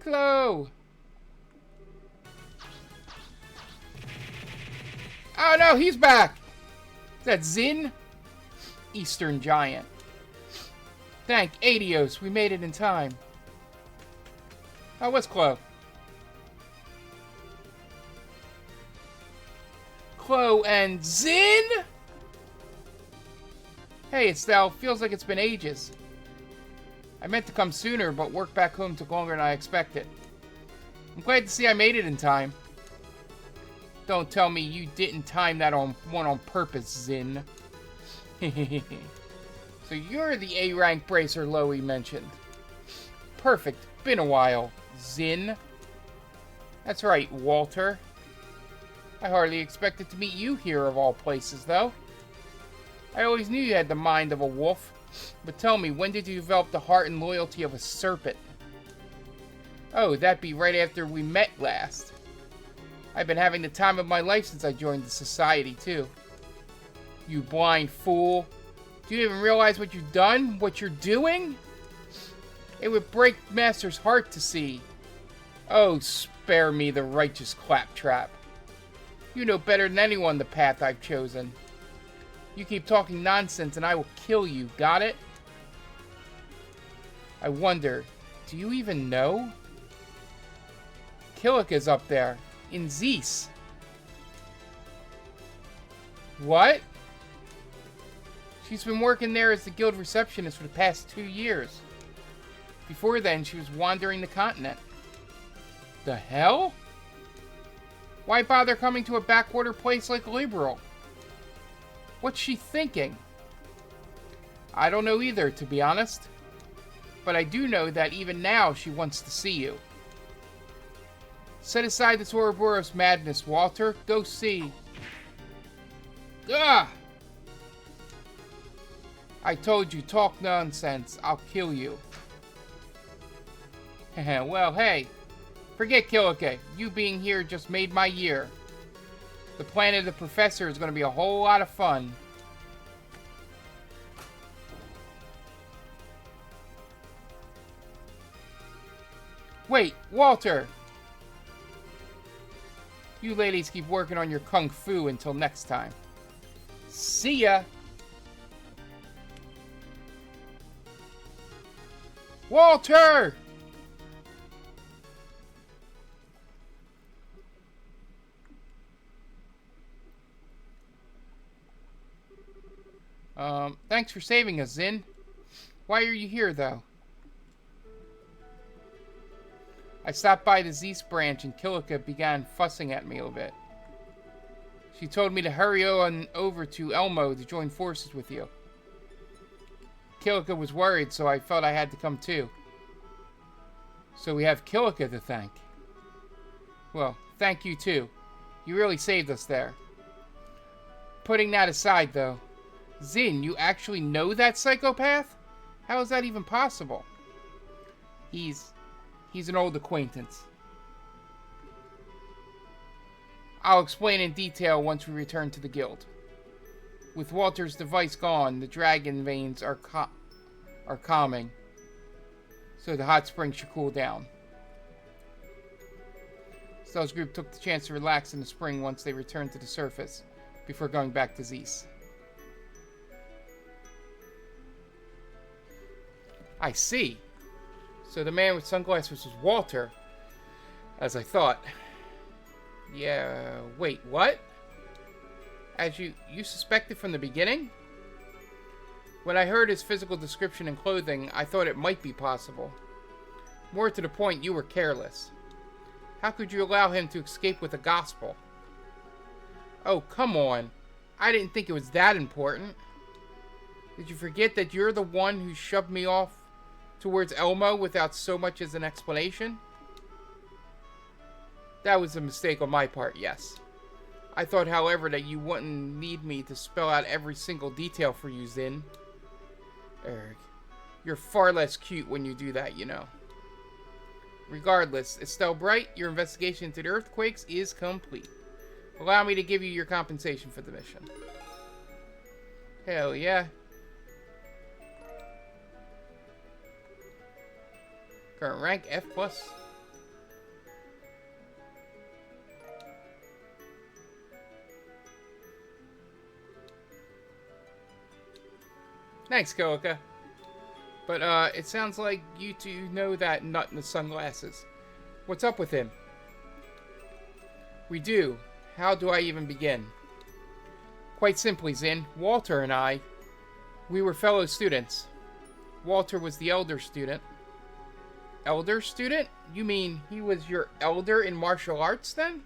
S1: Chloe! Oh no, he's back! Is that Zin? Eastern Giant. Thank Adios, we made it in time. How was Chloe? Chloe and Zin! Hey, Estelle. Feels like it's been ages. I meant to come sooner, but work back home took longer than I expected. I'm glad to see I made it in time. Don't tell me you didn't time that on purpose, Zin. So you're the A-rank bracer Loey mentioned. Perfect. Been a while, Zin. That's right, Walter. I hardly expected to meet you here of all places, though. I always knew you had the mind of a wolf. But tell me, when did you develop the heart and loyalty of a serpent? Oh, that'd be right after we met last. I've been having the time of my life since I joined the society, too. You blind fool. Do you even realize what you've done? What you're doing? It would break Master's heart to see. Oh, spare me the righteous claptrap. You know better than anyone the path I've chosen. You keep talking nonsense and I will kill you, got it? I wonder, do you even know? Kilika's up there, in Zeus. What? She's been working there as the guild receptionist for the past 2 years. Before then, she was wandering the continent. The hell? Why bother coming to a backwater place like Liberal? What's she thinking? I don't know either, to be honest. But I do know that even now she wants to see you. Set aside this Ouroboros madness, Walter. Go see. Ugh! I told you, talk nonsense. I'll kill you. Well, hey. Forget Kilika. You being here just made my year. The planet of the professor is going to be a whole lot of fun. Wait, Walter! You ladies keep working on your kung fu until next time. See ya! Walter! Thanks for saving us, Zin. Why are you here, though? I stopped by the Zeus branch and Kilika began fussing at me a bit. She told me to hurry on over to Elmo to join forces with you. Kilika was worried, so I felt I had to come too. So we have Kilika to thank. Well, thank you too. You really saved us there. Putting that aside, though, Zin, you actually know that psychopath? How is that even possible? He's an old acquaintance. I'll explain in detail once we return to the guild. With Walter's device gone, the dragon veins are calming, so the hot spring should cool down. Stell's group took the chance to relax in the spring once they returned to the surface, before going back to Zeus. I see. So the man with sunglasses was Walter, as I thought. Yeah, wait, what? As you suspected from the beginning? When I heard his physical description and clothing, I thought it might be possible. More to the point, you were careless. How could you allow him to escape with the gospel? Oh, come on. I didn't think it was that important. Did you forget that you're the one who shoved me off towards Elmo without so much as an explanation? That was a mistake on my part, yes. I thought, however, that you wouldn't need me to spell out every single detail for you, Zin. Erg, you're far less cute when you do that, you know. Regardless, Estelle Bright, your investigation into the earthquakes is complete. Allow me to give you your compensation for the mission. Hell yeah. Current rank, F+. Thanks, Kilika. But, it sounds like you two know that nut in the sunglasses. What's up with him? We do. How do I even begin? Quite simply, Zin, Walter and I, we were fellow students. Walter was the elder student. Elder student? You mean he was your elder in martial arts then?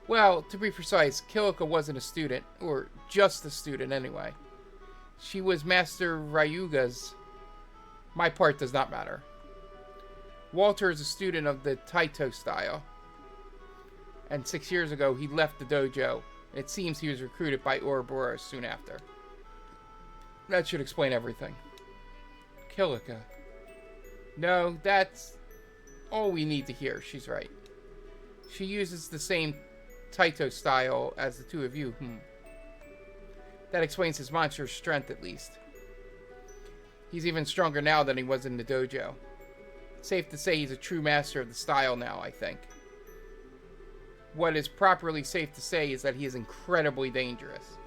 S1: Well, to be precise, Kilika wasn't a student, or just a student anyway. She was Master Ryuga's. My part does not matter. Walter is a student of the Taito style. And 6 years ago, he left the dojo. It seems he was recruited by Ouroboros soon after. That should explain everything. Kilika. No, that's all we need to hear. She's right. She uses the same Taito style as the two of you. That explains his monstrous strength, at least. He's even stronger now than he was in the dojo. It's safe to say he's a true master of the style now, I think. What is properly safe to say is that he is incredibly dangerous.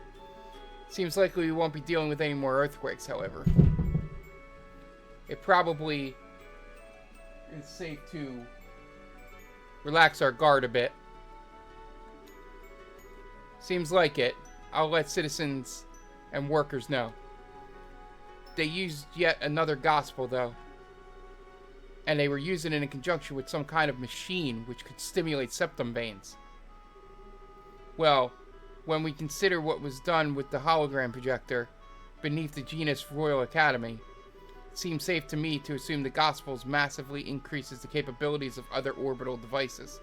S1: Seems likely we won't be dealing with any more earthquakes, however. It probably is safe to relax our guard a bit. Seems like it. I'll let citizens and workers know. They used yet another gospel, though. And they were using it in conjunction with some kind of machine which could stimulate septum veins. Well, when we consider what was done with the hologram projector beneath the genus Royal Academy, it seems safe to me to assume the Gospels massively increases the capabilities of other orbital devices.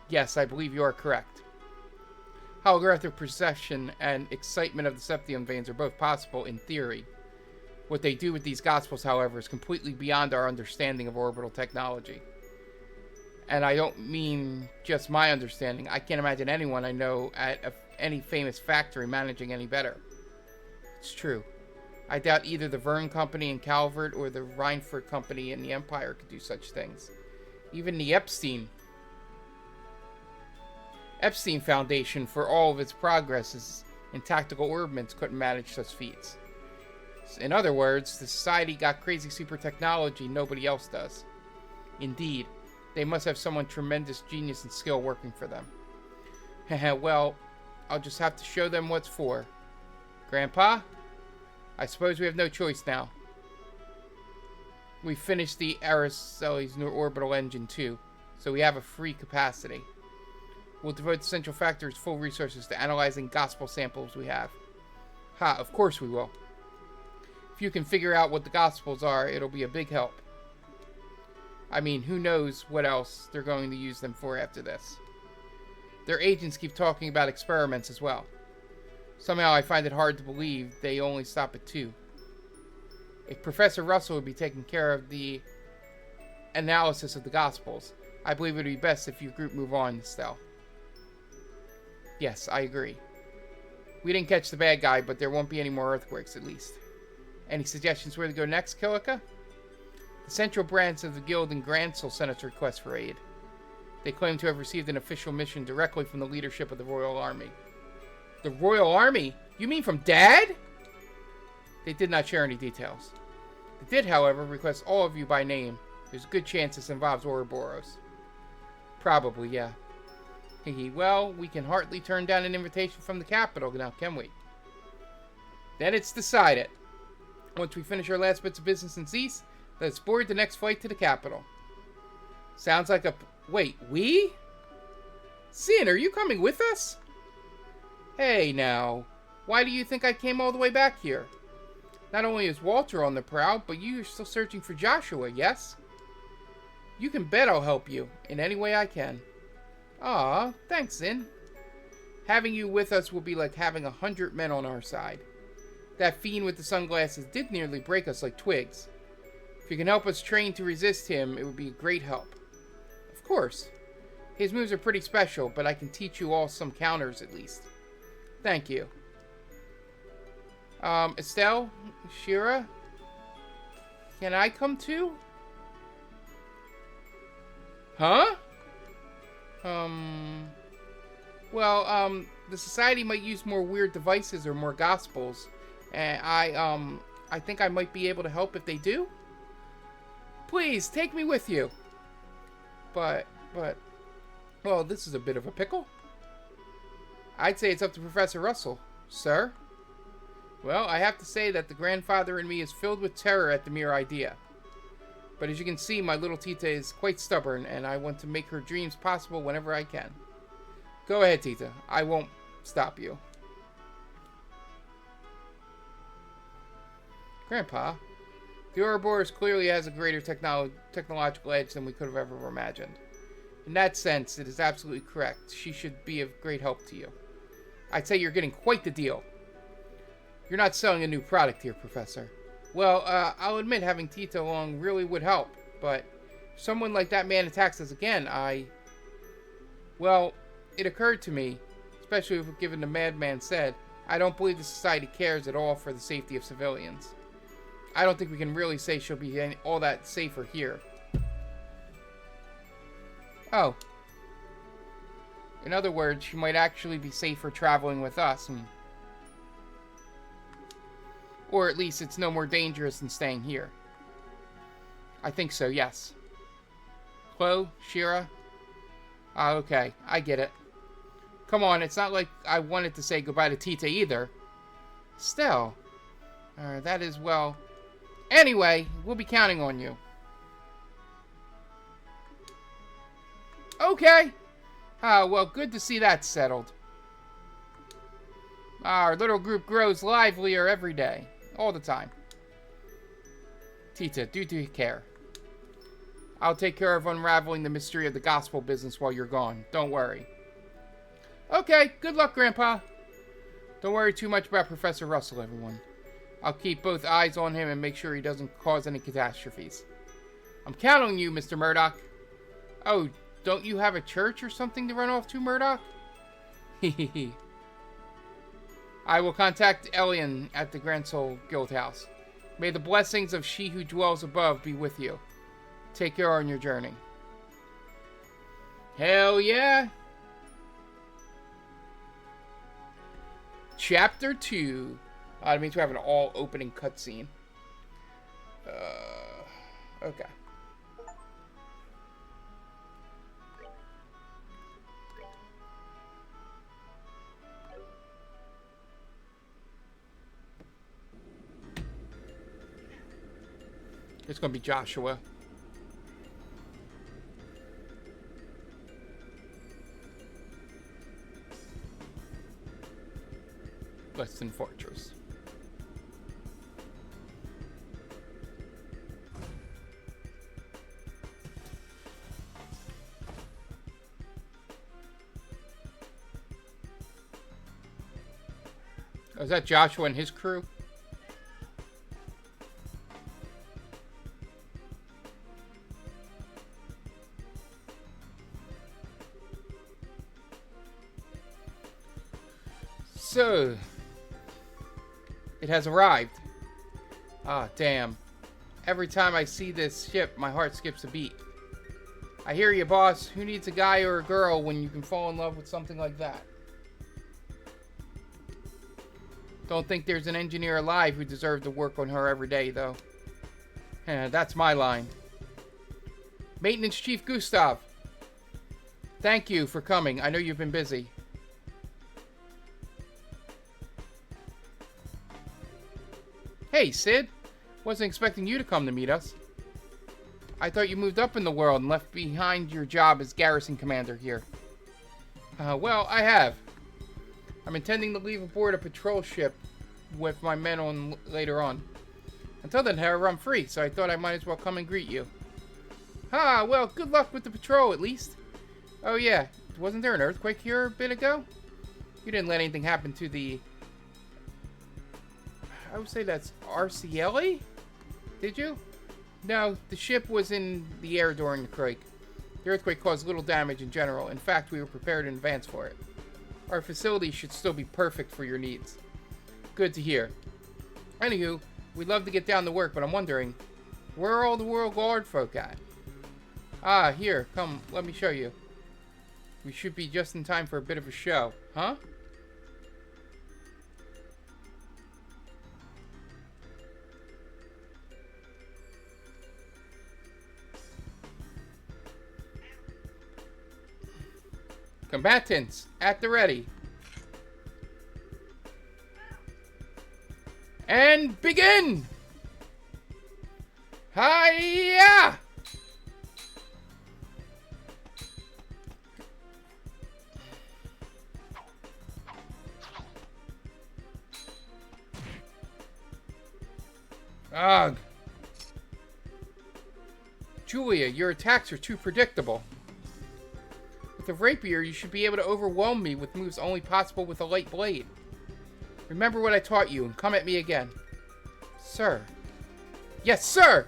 S1: Yes, I believe you are correct. Holographic perception and excitement of the septum veins are both possible in theory. What they do with these Gospels, however, is completely beyond our understanding of orbital technology. And I don't mean just my understanding. I can't imagine anyone I know at any famous factory managing any better. It's true. I doubt either the Verne Company in Calvert or the Reinford Company in the Empire could do such things. Even the Epstein Foundation, for all of its progresses in tactical ordnance, couldn't manage such feats. In other words, the society got crazy super technology nobody else does. Indeed, they must have someone tremendous genius and skill working for them. Well, I'll just have to show them what's for. Grandpa? I suppose we have no choice now. We finished the Araceli's new orbital engine too, so we have a free capacity. We'll devote the Central Factory's full resources to analyzing gospel samples we have. Ha, of course we will. If you can figure out what the Gospels are, it'll be a big help. I mean, who knows what else they're going to use them for after this. Their agents keep talking about experiments as well. Somehow I find it hard to believe they only stop at 2. If Professor Russell would be taking care of the analysis of the Gospels, I believe it would be best if your group move on, Estelle. Yes, I agree. We didn't catch the bad guy, but there won't be any more earthquakes, at least. Any suggestions where to go next, Kilika? The central branch of the guild in Gransel sent us a request for aid. They claim to have received an official mission directly from the leadership of the Royal Army. The Royal Army? You mean from Dad? They did not share any details. They did, however, request all of you by name. There's a good chance this involves Ouroboros. Probably, yeah. Well, we can hardly turn down an invitation from the capital now, can we? Then it's decided. Once we finish our last bits of business in Zeus, let's board the next flight to the capital. Sounds like a... Wait, we? Sin, are you coming with us? Hey, now. Why do you think I came all the way back here? Not only is Walter on the prowl, but you're still searching for Joshua, yes? You can bet I'll help you in any way I can. Aw, thanks, Zin. Having you with us will be like having 100 men on our side. That fiend with the sunglasses did nearly break us like twigs. If you can help us train to resist him, it would be a great help. Of course. His moves are pretty special, but I can teach you all some counters at least. Thank you. Estelle? Shira? Can I come too? Huh? Well, the society might use more weird devices or more gospels. And I think I might be able to help if they do. Please, take me with you. But, well, this is a bit of a pickle. I'd say it's up to Professor Russell. Sir? Well, I have to say that the grandfather in me is filled with terror at the mere idea. But as you can see, my little Tita is quite stubborn, and I want to make her dreams possible whenever I can. Go ahead, Tita. I won't stop you. Grandpa, the Ouroboros clearly has a greater technological edge than we could have ever imagined. In that sense, it is absolutely correct. She should be of great help to you. I'd say you're getting quite the deal. You're not selling a new product here, Professor. Well, I'll admit having Tita along really would help, but if someone like that man attacks us again, Well, it occurred to me, especially given the madman said, I don't believe the society cares at all for the safety of civilians. I don't think we can really say she'll be all that safer here. Oh. In other words, she might actually be safer traveling with us. Or at least it's no more dangerous than staying here. I think so, yes. Chloe? Shira? Ah, okay. I get it. Come on, it's not like I wanted to say goodbye to Tita either. Still. That is, well... Anyway, we'll be counting on you. Okay. Ah, well, good to see that settled. Our little group grows livelier every day. All the time. Tita, do take care. I'll take care of unraveling the mystery of the gospel business while you're gone. Don't worry. Okay, good luck, Grandpa. Don't worry too much about Professor Russell, everyone. I'll keep both eyes on him and make sure he doesn't cause any catastrophes. I'm counting on you, Mr. Murdoch. Oh, don't you have a church or something to run off to, Murdoch? Hehehe. I will contact Elian at the Grand Soul Guild House. May the blessings of she who dwells above be with you. Take care on your journey. Hell yeah! Chapter 2. That means we have an all-opening cutscene. Okay. It's gonna be Joshua. Western Fortress. Oh, is that Joshua and his crew? So, it has arrived. Ah, damn. Every time I see this ship, my heart skips a beat. I hear you, boss. Who needs a guy or a girl when you can fall in love with something like that? Don't think there's an engineer alive who deserved to work on her every day, though. That's my line. Maintenance Chief Gustav. Thank you for coming. I know you've been busy. Hey, Sid. Wasn't expecting you to come to meet us. I thought you moved up in the world and left behind your job as garrison commander here. Well, I have. I'm intending to leave aboard a patrol ship with my men on later on. Until then, however, I'm free, so I thought I might as well come and greet you. Ah, well, good luck with the patrol, at least. Oh, yeah. Wasn't there an earthquake here a bit ago? You didn't let anything happen to the... I would say that's RCLA? Did you? No, the ship was in the air during the quake. The earthquake caused little damage in general. In fact, we were prepared in advance for it. Our facility should still be perfect for your needs. Good to hear. Anywho, we'd love to get down to work, but I'm wondering, where are all the Royal Guard folk at? Ah, here, come, let me show you. We should be just in time for a bit of a show. Huh? Combatants, at the ready. And begin! Hiya! Ugh. Julia, your attacks are too predictable. With a rapier, you should be able to overwhelm me with moves only possible with a light blade. Remember what I taught you and come at me again. Sir. Yes, sir!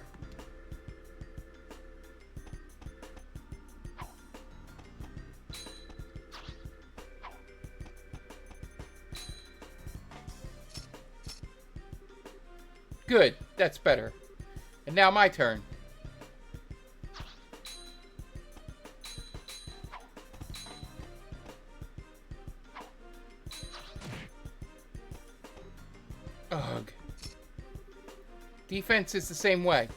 S1: Good, that's better. And now my turn. Ugh. Defense is the same way.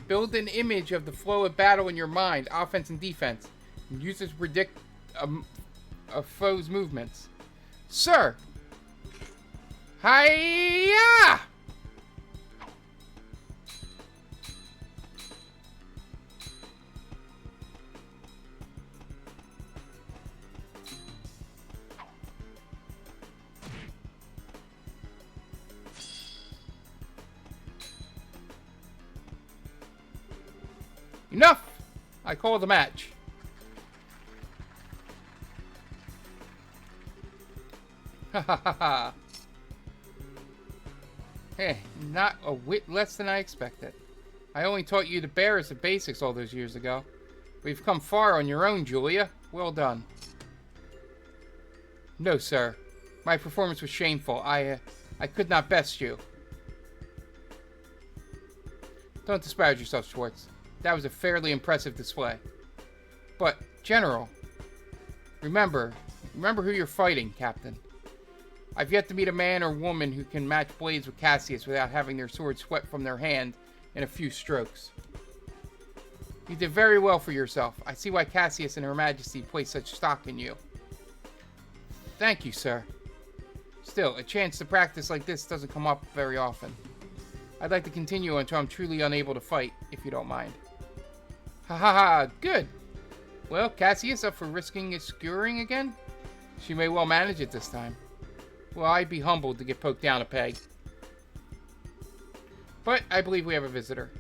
S1: Build an image of the flow of battle in your mind, offense and defense, and use it to predict a foe's movements. Sir! Hiya! Enough! I call the match. Ha ha ha ha. Hey, not a whit less than I expected. I only taught you the barest of basics all those years ago. We've come far on your own, Julia. Well done. No, sir. My performance was shameful. I could not best you. Don't disparage yourself, Schwartz. That was a fairly impressive display. But, General, remember who you're fighting, Captain. I've yet to meet a man or woman who can match blades with Cassius without having their sword swept from their hand in a few strokes. You did very well for yourself. I see why Cassius and Her Majesty place such stock in you. Thank you, sir. Still, a chance to practice like this doesn't come up very often. I'd like to continue until I'm truly unable to fight, if you don't mind. Ha ha ha, good. Well, Cassius up for risking a skewering again? She may well manage it this time. Well, I'd be humbled to get poked down a peg. But I believe we have a visitor.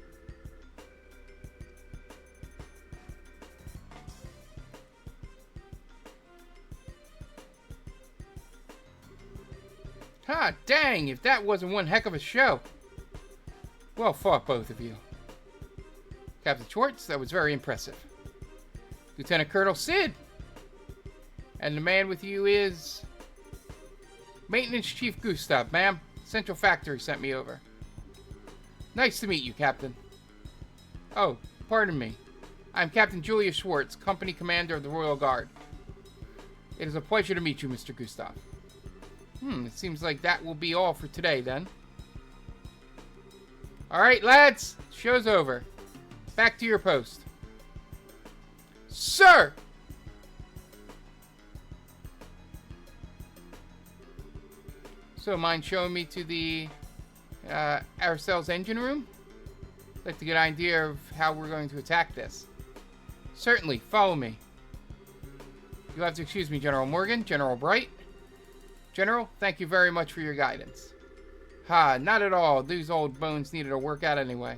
S1: Ha, dang, if that wasn't one heck of a show. Well fought, both of you. Captain Schwartz, that was very impressive. Lieutenant Colonel Sid. And the man with you is... Maintenance Chief Gustav, ma'am. Central Factory sent me over. Nice to meet you, Captain. Oh, pardon me. I'm Captain Julia Schwartz, Company Commander of the Royal Guard. It is a pleasure to meet you, Mr. Gustav. It seems like that will be all for today, then. Alright, lads. Show's over. Back to your post. Sir! So, mind showing me to the Aracel's engine room? I'd like to get an idea of how we're going to attack this. Certainly, follow me. You'll have to excuse me, General Morgan, General Bright. General, thank you very much for your guidance. Ha, not at all. These old bones needed a workout anyway.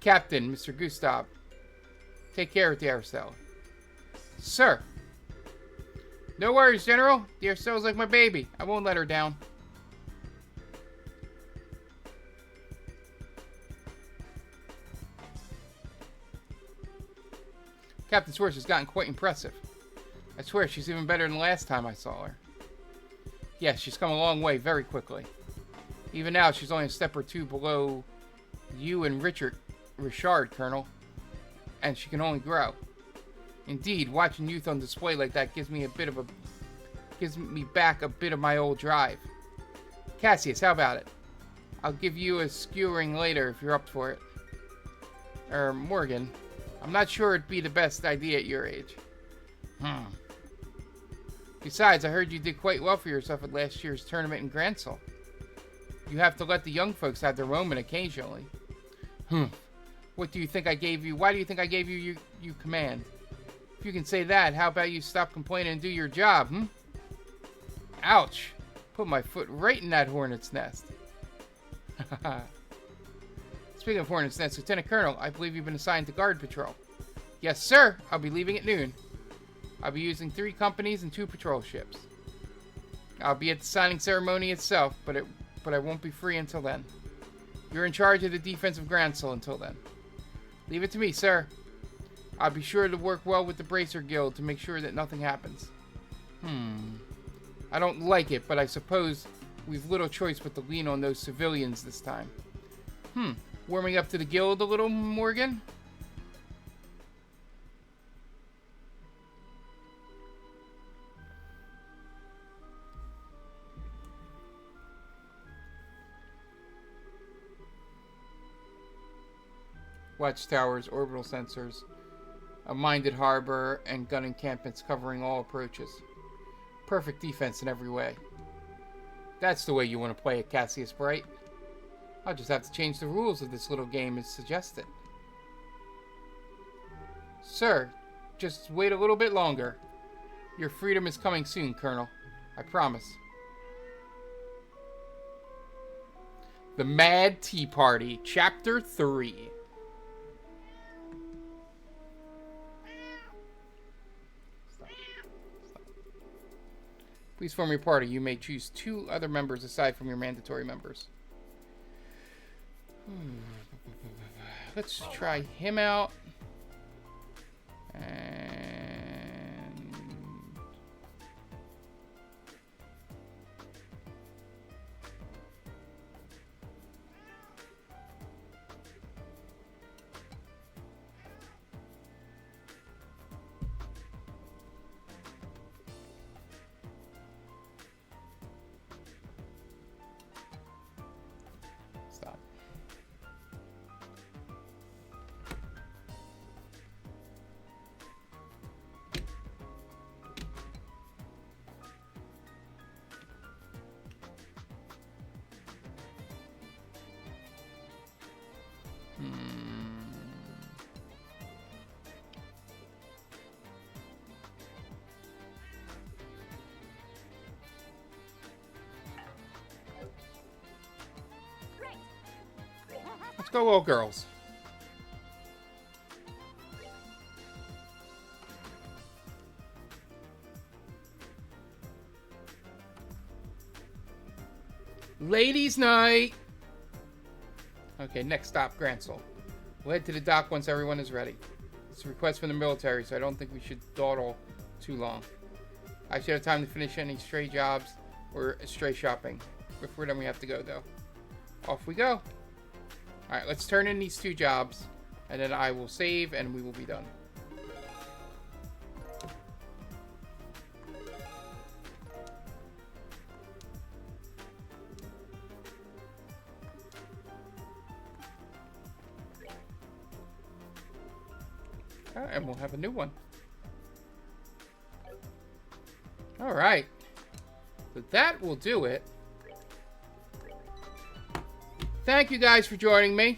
S1: Captain, Mr. Gustav. Take care at the Aracel. Sir. No worries, General. The Aracel's like my baby. I won't let her down. Captain Schwartz has gotten quite impressive. I swear she's even better than last time I saw her. Yes, she's come a long way very quickly. Even now, she's only a step or two below you and Richard, Colonel. And she can only grow. Indeed, watching youth on display like that gives me back a bit of my old drive. Cassius, how about it? I'll give you a skewering later if you're up for it. Morgan, I'm not sure it'd be the best idea at your age. Besides, I heard you did quite well for yourself at last year's tournament in Gransel. You have to let the young folks have their moment occasionally. What do you think I gave you? Why do you think I gave you command? If you can say that, how about you stop complaining and do your job, Ouch. Put my foot right in that hornet's nest. Speaking of hornet's nest, Lieutenant Colonel, I believe you've been assigned to guard patrol. Yes, sir. I'll be leaving at noon. I'll be using 3 companies and 2 patrol ships. I'll be at the signing ceremony itself, but I won't be free until then. You're in charge of the defense of Gransel until then. Leave it to me, sir. I'll be sure to work well with the Bracer Guild to make sure that nothing happens. I don't like it, but I suppose we've little choice but to lean on those civilians this time. Warming up to the guild a little, Morgan? Watchtowers, orbital sensors, a minded harbor, and gun encampments covering all approaches. Perfect defense in every way. That's the way you want to play it, Cassius Bright. I'll just have to change the rules of this little game as suggested. Sir, just wait a little bit longer. Your freedom is coming soon, Colonel. I promise. The Mad Tea Party, Chapter 3. Please form your party. You may choose 2 other members aside from your mandatory members. Let's try him out. And... Stop. Let's go, all girls. Ladies' night. Okay, next stop, Gransel. We'll head to the dock once everyone is ready. It's a request from the military, so I don't think we should dawdle too long. I should have time to finish any stray jobs or stray shopping. Before then, we have to go, though. Off we go. Alright, let's turn in these 2 jobs, and then I will save, and we will be done. And we'll have a new one. Alright. So that will do it. Thank you guys for joining me.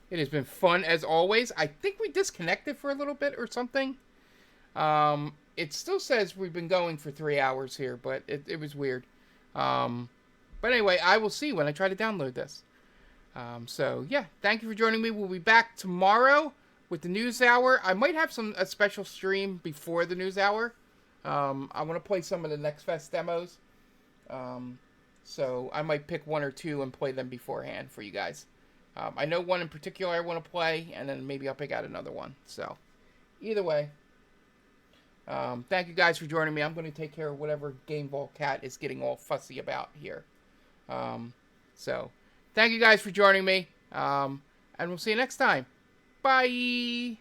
S1: It has been fun as always. I think we disconnected for a little bit or something. It still says we've been going for 3 hours here, but it was weird. But anyway, I will see when I try to download this. So yeah, thank you for joining me. We'll be back tomorrow with the news hour. I might have a special stream before the news hour. I want to play some of the Next Fest demos. So I might pick 1 or 2 and play them beforehand for you guys. I know one in particular I want to play, and then maybe I'll pick out another one. So either way, thank you guys for joining me. I'm going to take care of whatever Game Vault Cat is getting all fussy about here. So thank you guys for joining me, and we'll see you next time. Bye!